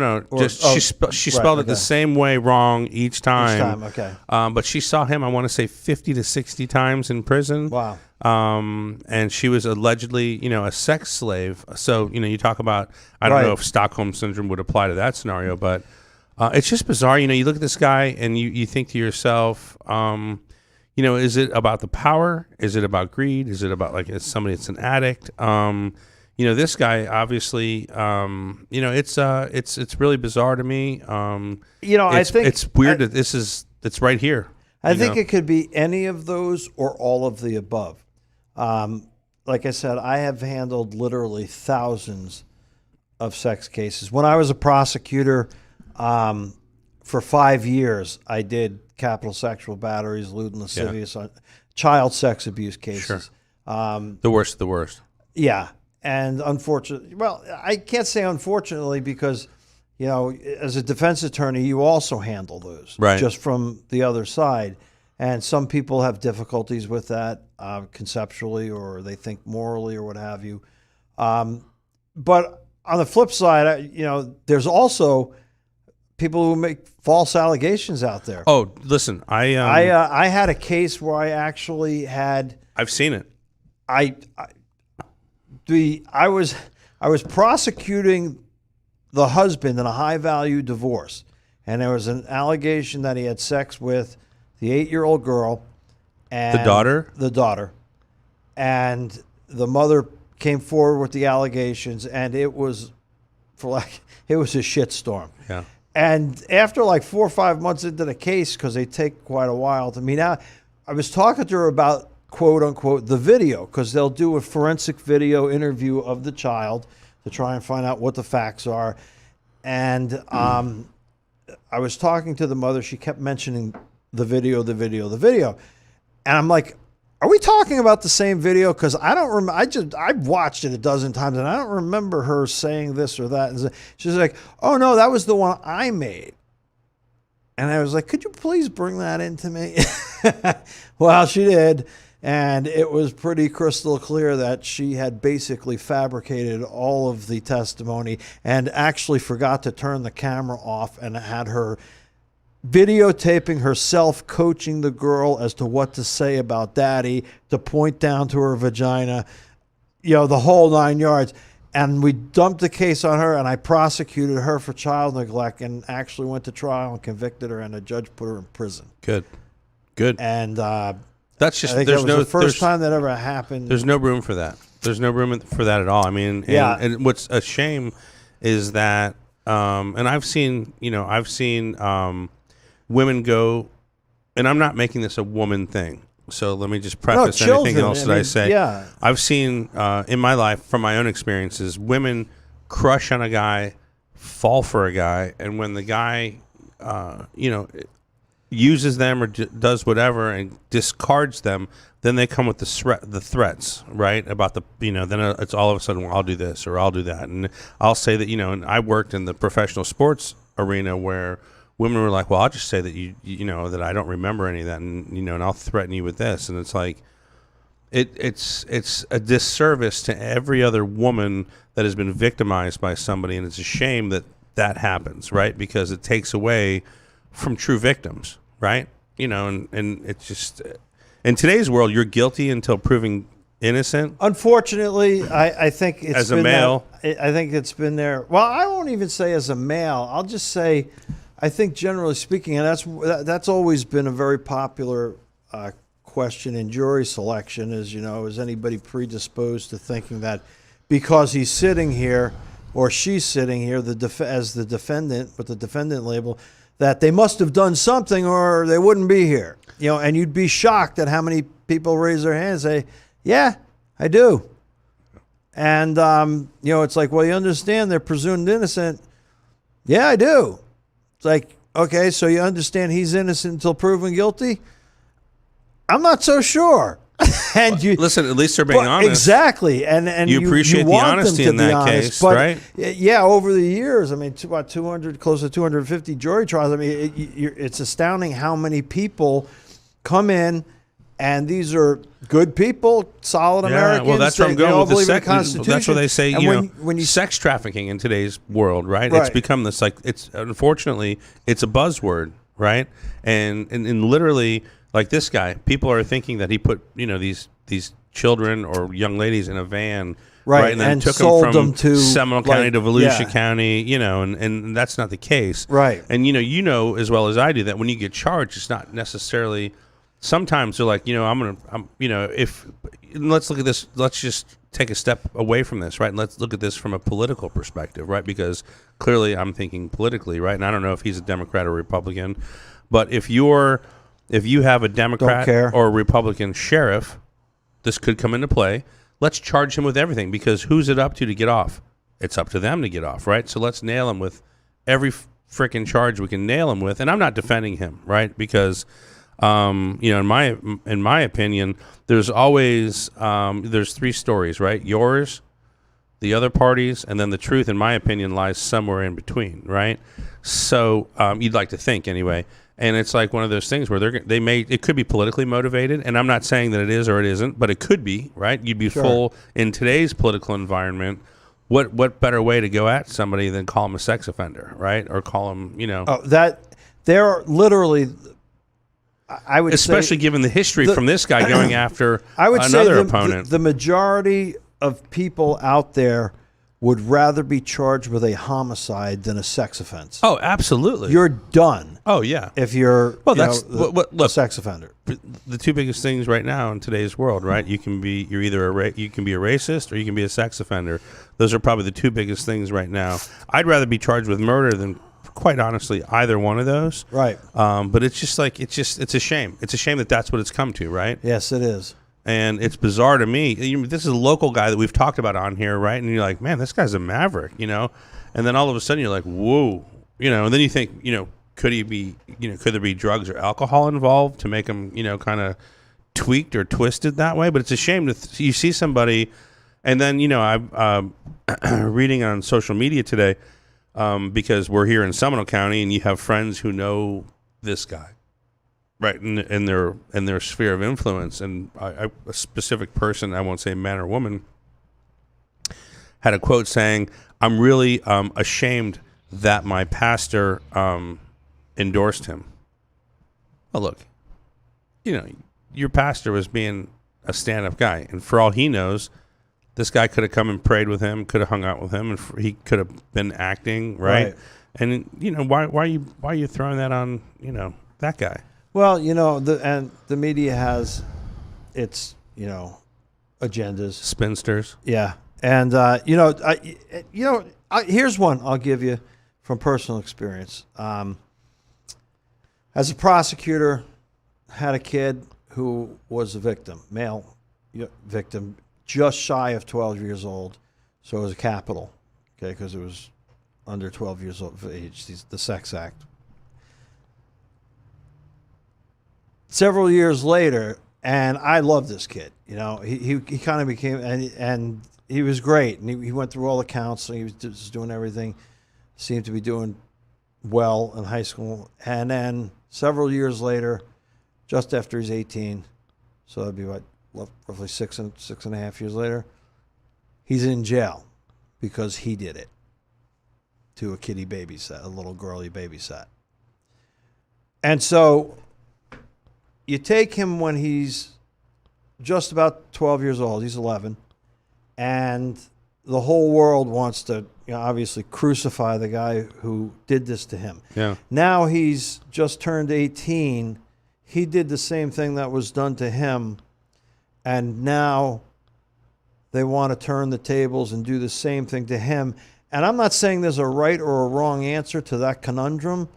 she spelled it the same way wrong each time. Each time, okay. But she saw him, I want to say 50 to 60 times in prison. Wow. And she was allegedly, a sex slave. So, you talk about, I don't know if Stockholm syndrome would apply to that scenario, but it's just bizarre. You look at this guy and you think to yourself, is it about the power? Is it about greed? Is it about is somebody that's an addict? This guy obviously, it's really bizarre to me. I think it's weird that it's right here. I think it could be any of those or all of the above. Like I said, I have handled literally thousands of sex cases. When I was a prosecutor, for 5 years, I did capital sexual batteries, lewd and lascivious, child sex abuse cases. Sure. The worst of the worst. Yeah. And unfortunately, well, I can't say unfortunately because, you know, as a defense attorney, you also handle those just from the other side. And some people have difficulties with that conceptually, or they think morally, or what have you. But on the flip side, you know, there's also people who make false allegations out there. Oh, listen, I had a case where I actually had. I've seen it. I was prosecuting the husband in a high value divorce, and there was an allegation that he had sex with the 8-year-old girl and the daughter, and the mother came forward with the allegations, and it was a shitstorm. Yeah. And after like 4 or 5 months into the case, because they take quite a while to me now, I was talking to her about, quote unquote, the video, because they'll do a forensic video interview of the child to try and find out what the facts are. And I was talking to the mother. She kept mentioning the video. And I'm like, are we talking about the same video? Because I don't remember. I've watched it a dozen times, and I don't remember her saying this or that. And she's like, oh, no, that was the one I made. And I was like, could you please bring that into me? Well, she did. And it was pretty crystal clear that she had basically fabricated all of the testimony and actually forgot to turn the camera off and had her videotaping herself coaching the girl as to what to say about daddy, to point down to her vagina, you know, the whole 9 yards. And we dumped the case on her, and I prosecuted her for child neglect and actually went to trial and convicted her, and a judge put her in prison. Good. And that's just, I think that was the first time that ever happened. There's no room for that. There's no room for that at all. I mean, and what's a shame is that, and I've seen women go, and I'm not making this a woman thing, so let me just preface anything else that I say. Yeah. I've seen in my life, from my own experiences, women crush on a guy, fall for a guy, and when the guy, uses them or does whatever and discards them, then they come with the threats, right? About then it's all of a sudden, well, I'll do this or I'll do that. And I'll say that, and I worked in the professional sports arena where women were like, well, I'll just say that that I don't remember any of that, and I'll threaten you with this. And it's like, it's a disservice to every other woman that has been victimized by somebody, and it's a shame that happens, right? Because it takes away from true victims, right? And it's just, in today's world, you're guilty until proven innocent. Unfortunately, I think it's as a male, I think it's been there. Well, I won't even say as a male. I'll just say, I think generally speaking, and that's always been a very popular question in jury selection, is anybody predisposed to thinking that because he's sitting here or she's sitting here as the defendant with the defendant label, that they must have done something or they wouldn't be here. And you'd be shocked at how many people raise their hands and say, yeah, I do. And, it's like, well, you understand they're presumed innocent. Yeah, I do. It's like, okay, so you understand he's innocent until proven guilty? I'm not so sure. And listen, at least they're being honest. Exactly. And you appreciate the honesty in that case, but right? Yeah, over the years, I mean, about 200, close to 250 jury trials. I mean, it's astounding how many people come in, and these are good people, solid Americans. Well, that's where I'm going with the sex. That's what they say. When you sex trafficking in today's world, right? It's become this unfortunately, it's a buzzword, right? And literally, like this guy, people are thinking that he put these children or young ladies in a van, right? And then took them from Seminole County to Volusia County, and that's not the case, right? And as well as I do that when you get charged, it's not necessarily. Sometimes they're like, if let's look at this, let's just take a step away from this, right? And let's look at this from a political perspective, right? Because clearly I'm thinking politically, right? And I don't know if he's a Democrat or Republican, but if you have a Democrat or a Republican sheriff, this could come into play. Let's charge him with everything, because who's it up to get off? It's up to them to get off, right? So let's nail him with every freaking charge we can nail him with. And I'm not defending him, right? Because in my opinion, there's always there's three stories, right? Yours, the other parties, and then the truth, in my opinion, lies somewhere in between, right? So you'd like to think anyway. And it's like one of those things where it could be politically motivated, and I'm not saying that it is or it isn't, but it could be, right? You'd be full in today's political environment. What better way to go at somebody than call them a sex offender, right? Or call them, there are literally, I would especially say, given the history from this guy going after I would another say opponent. The majority of people out there would rather be charged with a homicide than a sex offense. Oh, absolutely. You're done. Oh, yeah. If you're look, a sex offender. The two biggest things right now in today's world, right? You can be a racist or you can be a sex offender. Those are probably the two biggest things right now. I'd rather be charged with murder than, quite honestly, either one of those. Right. But it's just like it's a shame. It's a shame that that's what it's come to, right? Yes, it is. And it's bizarre to me. This is a local guy that we've talked about on here, right? And you're like, man, this guy's a maverick, And then all of a sudden you're like, whoa, And then you think, could he be, could there be drugs or alcohol involved to make him, kind of tweaked or twisted that way? But it's a shame that you see somebody, and then I'm reading on social media today because we're here in Seminole County, and you have friends who know this guy. Right, in their sphere of influence, and a specific person, I won't say man or woman, had a quote saying, "I'm really ashamed that my pastor endorsed him." Well, look, your pastor was being a stand-up guy, and for all he knows, this guy could have come and prayed with him, could have hung out with him, and he could have been acting, right? And why are you throwing that on that guy? Well, the media has its, agendas. Spinsters. Yeah. And, here's one I'll give you from personal experience. As a prosecutor, had a kid who was a victim, male victim, just shy of 12 years old. So it was a capital, okay, because it was under 12 years of age, the Sex Act. Several years later, and I love this kid. He kind of became, and he was great. And he went through all the counseling. He was just doing everything. Seemed to be doing well in high school. And then several years later, just after he's 18, so that'd be roughly six and a half years later, he's in jail because he did it to a kid he babysat, a little girl he babysat. And so you take him when he's just about 12 years old. He's 11. And the whole world wants to, obviously crucify the guy who did this to him. Yeah. Now he's just turned 18. He did the same thing that was done to him. And now they want to turn the tables and do the same thing to him. And I'm not saying there's a right or a wrong answer to that conundrum.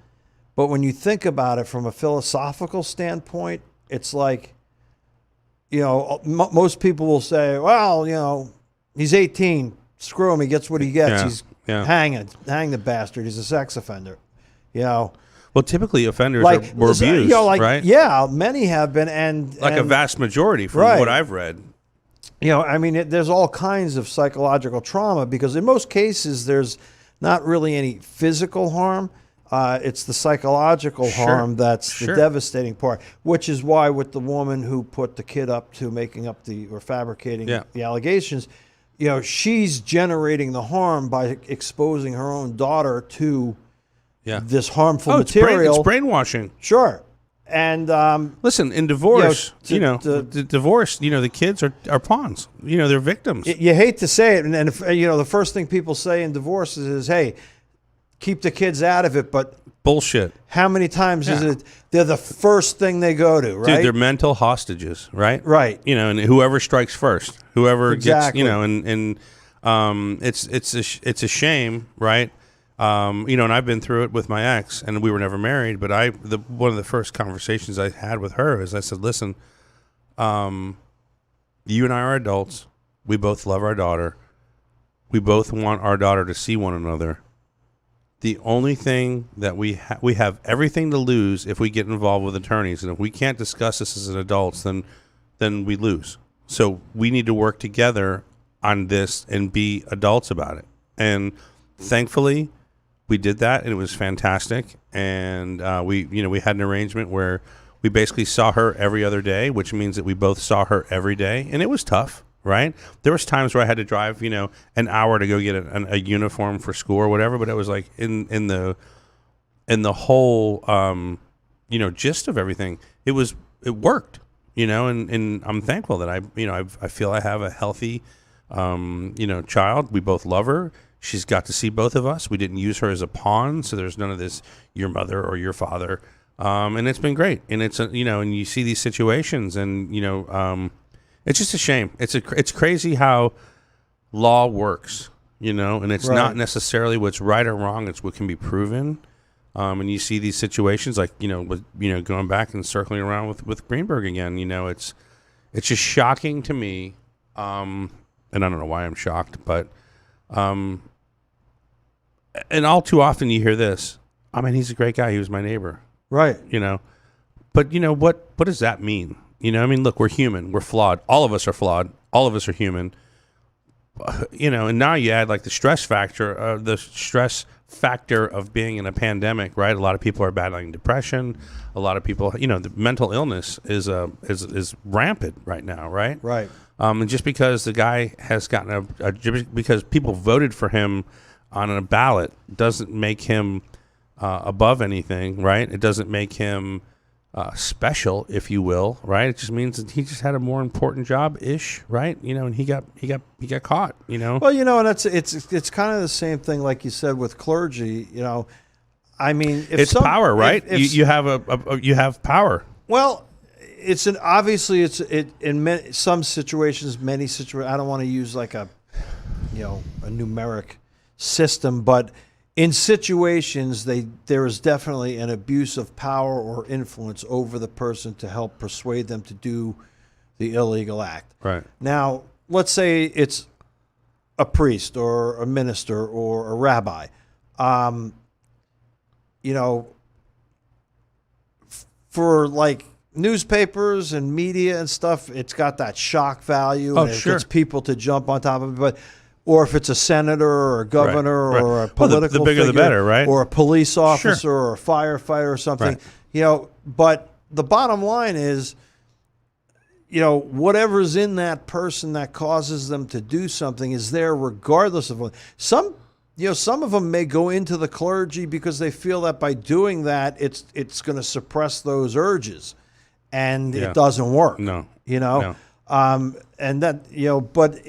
But when you think about it from a philosophical standpoint, it's like, most people will say, well, he's 18. Screw him. He gets what he gets. Hang the bastard. He's a sex offender. Well, typically offenders were abused, right? Yeah, many have been. And a vast majority from what I've read. There's all kinds of psychological trauma because in most cases, there's not really any physical harm. It's the psychological harm that's the devastating part, which is why with the woman who put the kid up to making up or fabricating the allegations, she's generating the harm by exposing her own daughter to this harmful material. It's brainwashing. Sure. And listen, in divorce, divorce, the kids are pawns. They're victims. You hate to say it, and the first thing people say in divorce is, "Hey, keep the kids out of it," but bullshit. How many times is it they're the first thing they go to, right? Dude, they're mental hostages, right? Right. And whoever strikes first, whoever gets, Exactly. It's a shame, right? And I've been through it with my ex, and we were never married, but one of the first conversations I had with her is I said, "Listen, you and I are adults. We both love our daughter. We both want our daughter to see one another. The only thing that we have everything to lose if we get involved with attorneys, and if we can't discuss this as adults, then we lose. So we need to work together. on this and be adults about it. And thankfully, we did that, and it was fantastic. And we had an arrangement where we basically saw her every other day, which means that we both saw her every day, and it was tough, right? There was times where I had to drive, an hour to go get a uniform for school or whatever, but it was like in the whole gist of everything, it worked, and I'm thankful that I feel I have a healthy child. We both love her. She's got to see both of us. We didn't use her as a pawn, so there's none of this your mother or your father. And it's been great. And it's and you see these situations, and it's just a shame. It's crazy how law works, and it's not necessarily what's right or wrong. It's what can be proven. And you see these situations like going back and circling around with Greenberg again. It's just shocking to me. And I don't know why I'm shocked, but and all too often you hear this. I mean, he's a great guy. He was my neighbor. Right. But what does that mean? Look, we're human. We're flawed. All of us are flawed. All of us are human. And now you add like the stress factor of being in a pandemic, right? A lot of people are battling depression. A lot of people, the mental illness is rampant right now, right? Right. And just because the guy has gotten because people voted for him on a ballot doesn't make him above anything, right? It doesn't make him special, if you will, right? It just means that he just had a more important job-ish, right? And he got caught, Well, and it's kind of the same thing, like you said, with clergy. I mean, it's power, right? You have power. Well, obviously in some situations, many situations. I don't want to use like a numeric system, but in situations, there is definitely an abuse of power or influence over the person to help persuade them to do the illegal act. Right. Now, let's say it's a priest or a minister or a rabbi. For like newspapers and media and stuff, it's got that shock value, and it gets people to jump on top of it. Or if it's a senator or a governor or a political the bigger figure, the better, right? Or a police officer or a firefighter or something, But the bottom line is, whatever's in that person that causes them to do something is there regardless of what. Some of them may go into the clergy because they feel that by doing that, it's going to suppress those urges, and it doesn't work. No. And that but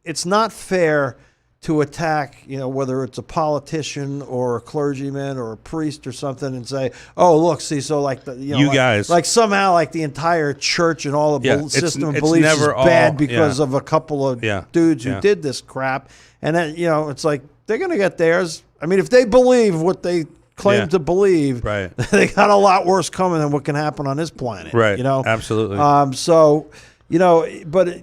it's not fair to attack, whether it's a politician or a clergyman or a priest or something, and say, "Oh, look, see, so like guys, like somehow like the entire church and all the system of beliefs is bad because of a couple of dudes who did this crap," and then it's like they're gonna get theirs. I mean, if they believe what they claim to believe, right, they got a lot worse coming than what can happen on this planet, right? Absolutely. So but.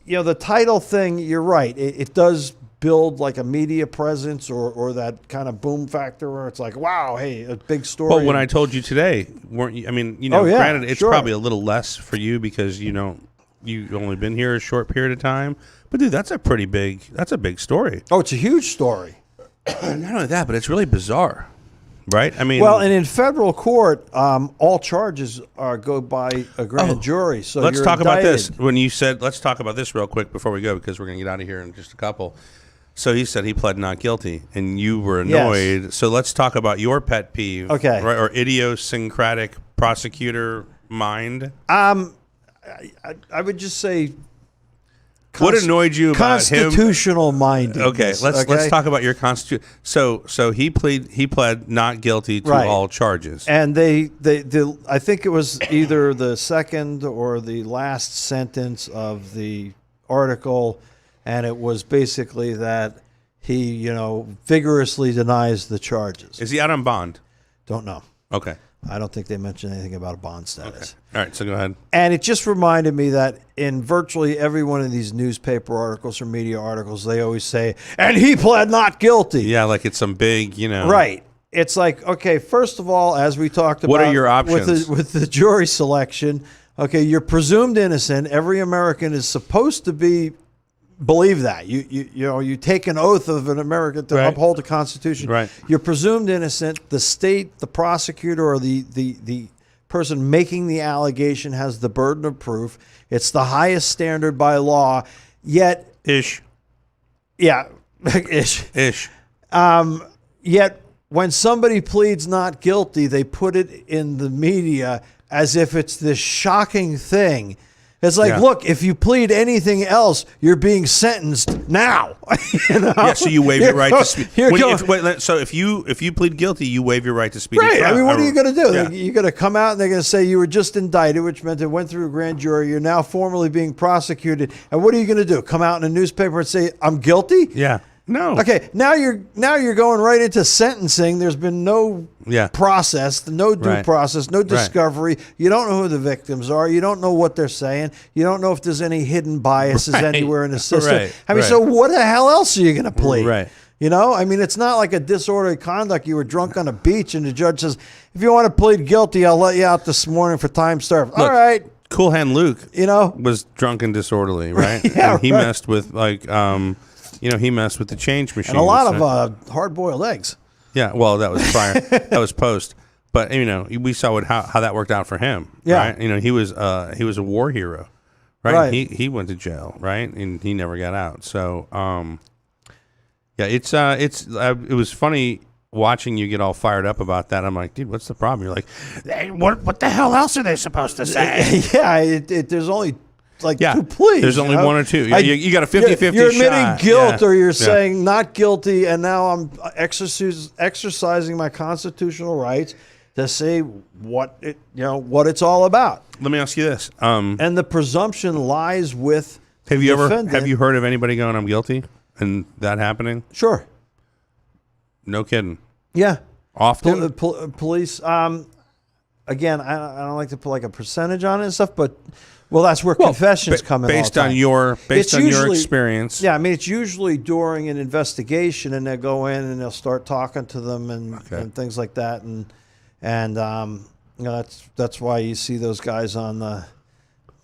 The title thing, you're right. It does build like a media presence or that kind of boom factor where it's like, wow, hey, a big story. Well, when I told you today, weren't you? I mean, granted, it's probably a little less for you because you've only been here a short period of time. But dude, that's a big story. Oh, it's a huge story. Not only that, but it's really bizarre. Right? I mean, well, and in federal court, all charges go by a grand jury. So let's talk about this. When you said, let's talk about this real quick before we go, because we're going to get out of here in just a couple. So he said he pled not guilty, and you were annoyed. Yes. So let's talk about your pet peeve, okay? Right, or idiosyncratic prosecutor mind. I would just say. What annoyed you about him? Constitutional mindedness. Okay, let's talk about your constitution. So he pled not guilty to all charges, and I think it was either the second or the last sentence of the article, and it was basically that he vigorously denies the charges. Is he out on bond? Don't know. Okay. I don't think they mentioned anything about a bond status. Okay. All right, so go ahead. And it just reminded me that in virtually every one of these newspaper articles or media articles, they always say, and he pled not guilty. Yeah, like it's some big, Right. It's like, okay, first of all, as we talked about. What are your options? With the jury selection, okay, you're presumed innocent. Every American is supposed to be believe that. You take an oath of an American to uphold the Constitution. Right. You're presumed innocent. The state, the prosecutor, or the person making the allegation has the burden of proof. It's the highest standard by law. Yet, yeah, ish. Yet, when somebody pleads not guilty, they put it in the media as if it's this shocking thing. It's like, look, if you plead anything else, you're being sentenced now. You know? Yeah, so you waive your right to speak. So if you plead guilty, you waive your right to speak. Right. I mean, what are you going to do? Yeah. You're going to come out and they're going to say you were just indicted, which meant it went through a grand jury. You're now formally being prosecuted. And what are you going to do? Come out in a newspaper and say, I'm guilty? Yeah. No. Okay, now you're going right into sentencing. There's been no process, no due process, no discovery. You don't know who the victims are. You don't know what they're saying. You don't know if there's any hidden biases anywhere in the system. I mean, so what the hell else are you going to plead? Right. You know, I mean, it's not like a disorderly conduct. You were drunk on a beach and the judge says, if you want to plead guilty, I'll let you out this morning for time served. All right. Cool Hand Luke, was drunk and disorderly, right? Yeah, and he messed with he messed with the change machine. And a lot of hard-boiled eggs. Yeah, well, that was prior. That was post. But, we saw how that worked out for him. Yeah. Right? He was a war hero, right? He went to jail, right? And he never got out. So, it was funny watching you get all fired up about that. I'm like, dude, what's the problem? You're like, hey, what the hell else are they supposed to say? Yeah, there's only two pleas. There's only one or two. You got a 50-50 shot. You're admitting guilt or you're saying not guilty, and now I'm exercising my constitutional rights to say what it's all about. Let me ask you this. And the presumption lies with have you heard of anybody going, I'm guilty, and that happening? Sure. No kidding. Yeah. Often? Police, again, I don't like to put like a percentage on it and stuff, but that's where confessions come in. Based on your experience. Yeah, I mean, it's usually during an investigation, and they'll go in and they'll start talking to them and things like that, and that's why you see those guys on the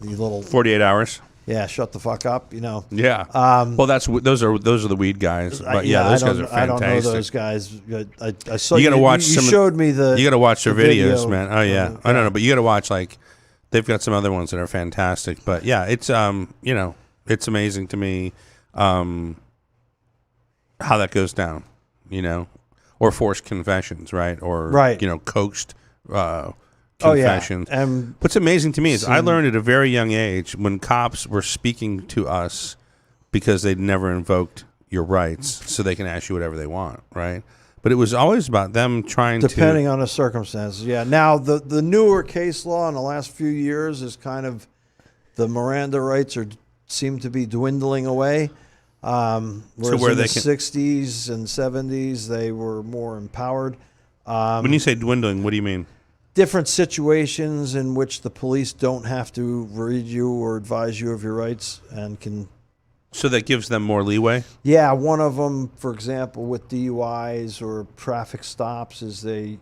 little 48 hours. Yeah, shut the fuck up, Yeah. Well, those are the weed guys. But those guys are fantastic. I don't know those guys. I saw you. Got to watch. You showed me the. You got to watch their videos, video. Man. Oh yeah. I don't know, but you got to watch they've got some other ones that are fantastic. But yeah, it's it's amazing to me how that goes down. Or forced confessions, right? Or coaxed. Confessions. Oh, yeah. What's amazing to me is I learned at a very young age when cops were speaking to us because they'd never invoked your rights, so they can ask you whatever they want, right? But it was always about them depending on the circumstances. Yeah. Now the newer case law in the last few years is kind of the Miranda rights seem to be dwindling away. Whereas in the 60s and 70s they were more empowered. When you say dwindling, what do you mean? Different situations in which the police don't have to read you or advise you of your rights and can. So that gives them more leeway? Yeah, one of them, for example, with DUIs or traffic stops is a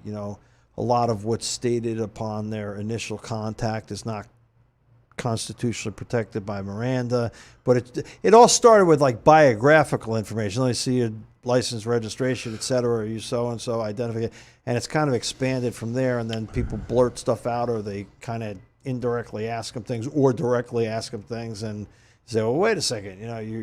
lot of what's stated upon their initial contact is not constitutionally protected by Miranda. But it all started with biographical information. Let me see your license, registration, et cetera, are you so-and-so, identification. And it's kind of expanded from there, and then people blurt stuff out, or they kind of indirectly ask them things, or directly ask them things, and say, well, wait a second,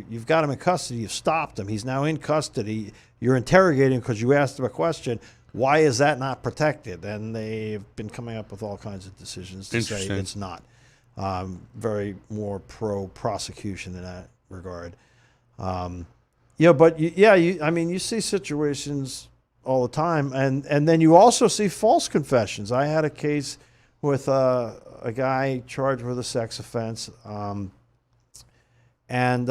you've got him in custody, you've stopped him, he's now in custody, you're interrogating because you asked him a question, why is that not protected? And they've been coming up with all kinds of decisions to say it's not. Very more pro-prosecution in that regard. You see situations all the time, and then you also see false confessions. I had a case with a guy charged with a sex offense, and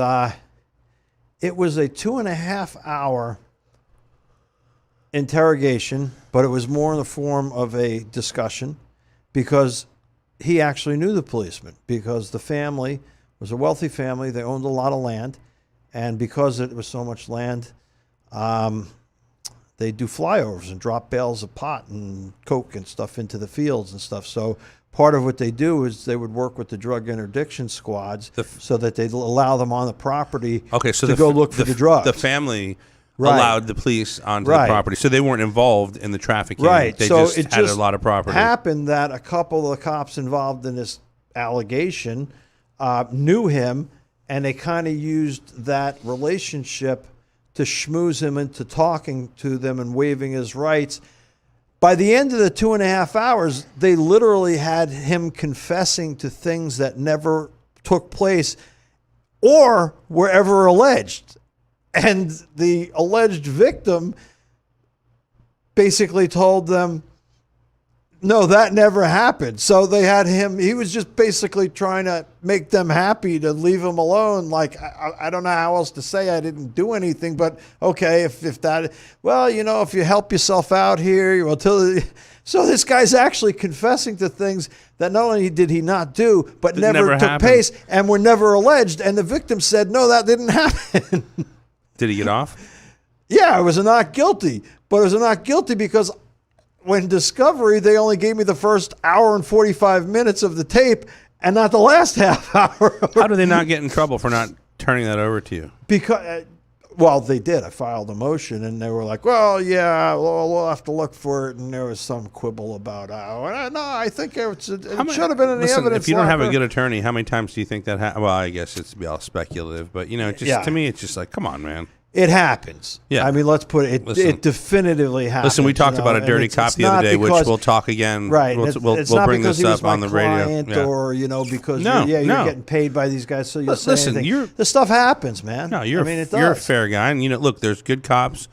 it was a 2.5-hour interrogation, but it was more in the form of a discussion because he actually knew the policeman, because the family was a wealthy family. They owned a lot of land. And because it was so much land, they do flyovers and drop bales of pot and coke and stuff into the fields and stuff. So part of what they do is they would work with the drug interdiction squads so that they'd allow them on the property to go look for the drugs. The family allowed the police onto the property, so they weren't involved in the trafficking. Right. They so just it had a lot of property. Happened that a couple of the cops involved in this allegation knew him, and they kind of used that relationship to schmooze him into talking to them and waiving his rights. By the end of the 2.5 hours, they literally had him confessing to things that never took place or were ever alleged. And the alleged victim basically told them, no, that never happened. So they had him, he was just basically trying to make them happy to leave him alone. Like, I don't know how else to say I didn't do anything, but okay, if that, well, you know, if you help yourself out here, well, so this guy's actually confessing to things that not only did he not do, but never took place and were never alleged. And the victim said, no, that didn't happen. Did he get off? Yeah, it was a not guilty, but it was a not guilty because when discovery, they only gave me the first hour and 45 minutes of the tape and not the last half hour. How do they not get in trouble for not turning that over to you? Because, well, they did. I filed a motion and they were like, well, yeah, we'll have to look for it. And there was some quibble about, no, I think it should have been in the evidence. If you don't have a good attorney, how many times do you think that well, I guess it's all speculative, but, you know, to me, it's just like, come on, man. It happens. Yeah. I mean, let's put it. It definitively happens. Listen, we talked about a dirty cop the other day, which we'll talk again. Right. We'll bring this up on the radio. Yeah. Or because you're getting paid by these guys, so you'll say anything. This stuff happens, man. No, you're a fair guy, and look, there's good cops,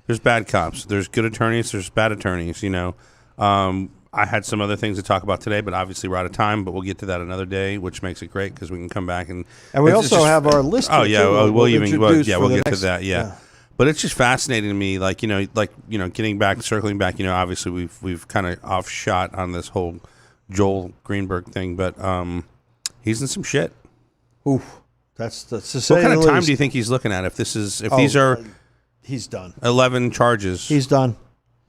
there's bad cops, there's good attorneys, there's bad attorneys. I had some other things to talk about today, but obviously we're out of time. But we'll get to that another day, which makes it great because we can come back and we also have our list. Oh yeah, we'll get to that. Yeah. But it's just fascinating to me, circling back. Obviously we've kind of offshot on this whole Joel Greenberg thing, but he's in some shit. Oof, that's to say. What kind of time do you think he's looking at? These are, he's done. 11 charges. He's done.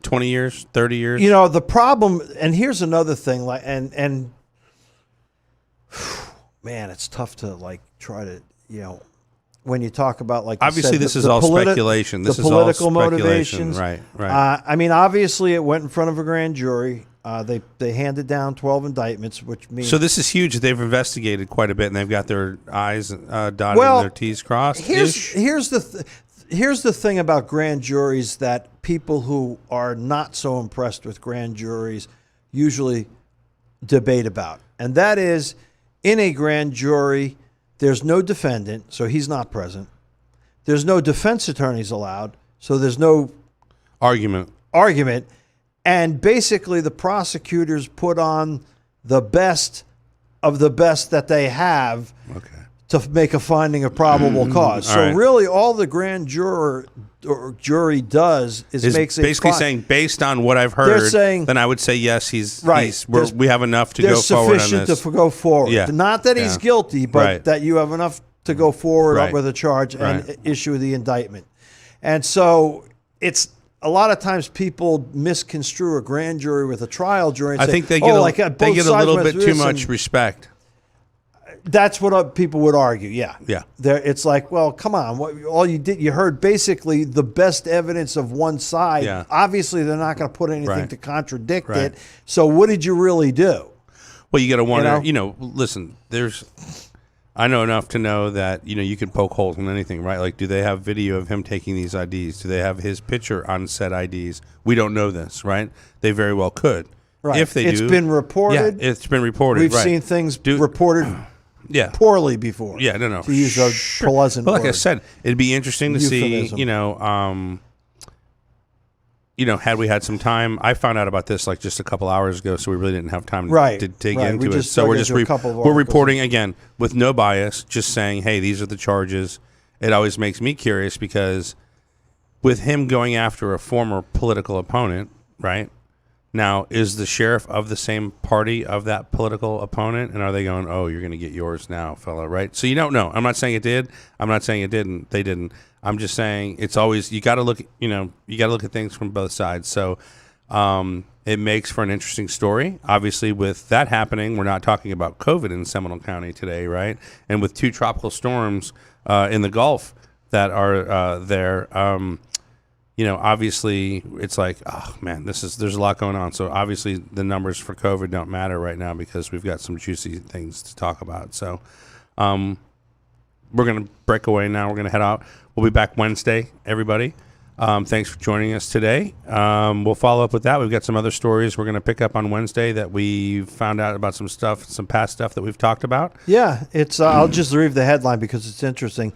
20 years, 30 years. The problem, and here's another thing, and man, it's tough to try to, when you talk about obviously this is all speculation. This is political motivations, right? I mean, obviously it went in front of a grand jury. They handed down 12 indictments, which means so this is huge. They've investigated quite a bit, and they've got their I's dotted and their T's crossed. Here's the thing about grand juries that people who are not so impressed with grand juries usually debate about. And that is, in a grand jury, there's no defendant, so he's not present. There's no defense attorneys allowed, so there's no argument. And basically the prosecutors put on the best of the best that they have. Okay. To make a finding of probable cause. So really all the grand jury does is makes basically saying, based on what I've heard, then I would say yes, we have enough to go forward on this. There's sufficient to go forward. Yeah. Not that he's guilty, but that you have enough to go forward with a charge and issue the indictment. And so it's a lot of times people misconstrue a grand jury with a trial jury. And I think they get a little bit too much respect. That's what people would argue. Yeah. Yeah. It's like, well, come on. All you heard basically the best evidence of one side. Yeah. Obviously, they're not going to put anything to contradict it. So what did you really do? Well, you got to wonder, listen, I know enough to know that, you can poke holes in anything, right? Like, do they have video of him taking these IDs? Do they have his picture on said IDs? We don't know this, right? They very well could. Right. If they do. It's been reported. Yeah, it's been reported. We've seen things reported poorly before. Yeah, no. To use a pleasant word. Like I said, it'd be interesting to see, had we had some time. I found out about this just a couple hours ago, so we really didn't have time to dig into it. So we're reporting again with no bias, just saying, hey, these are the charges. It always makes me curious because with him going after a former political opponent, right? Now, is the sheriff of the same party of that political opponent? And are they going, oh, you're going to get yours now, fella, right? So you don't know. I'm not saying it did. I'm not saying it didn't. They didn't. I'm just saying it's always, you got to look, you got to look at things from both sides. So, it makes for an interesting story. Obviously, with that happening, we're not talking about COVID in Seminole County today, right? And with 2 tropical storms in the Gulf that are there, obviously it's like, oh man, there's a lot going on. So obviously the numbers for COVID don't matter right now because we've got some juicy things to talk about. So we're going to break away now. We're going to head out. We'll be back Wednesday, everybody. Thanks for joining us today. We'll follow up with that. We've got some other stories we're going to pick up on Wednesday that we found out about some past stuff that we've talked about. Yeah, it's. I'll just read the headline because it's interesting.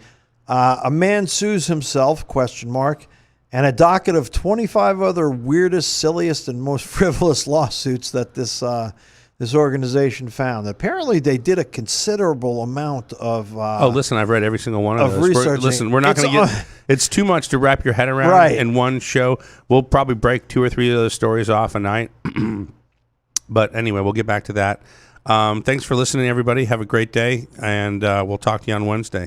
A man sues himself, ? And a docket of 25 other weirdest, silliest, and most frivolous lawsuits that this organization found. Apparently, they did a considerable amount of. Listen, I've read every single one of those. Researching. We're not going to get. It's too much to wrap your head around in one show. We'll probably break 2 or 3 of those stories off a night. But anyway, we'll get back to that. Thanks for listening, everybody. Have a great day, and we'll talk to you on Wednesday.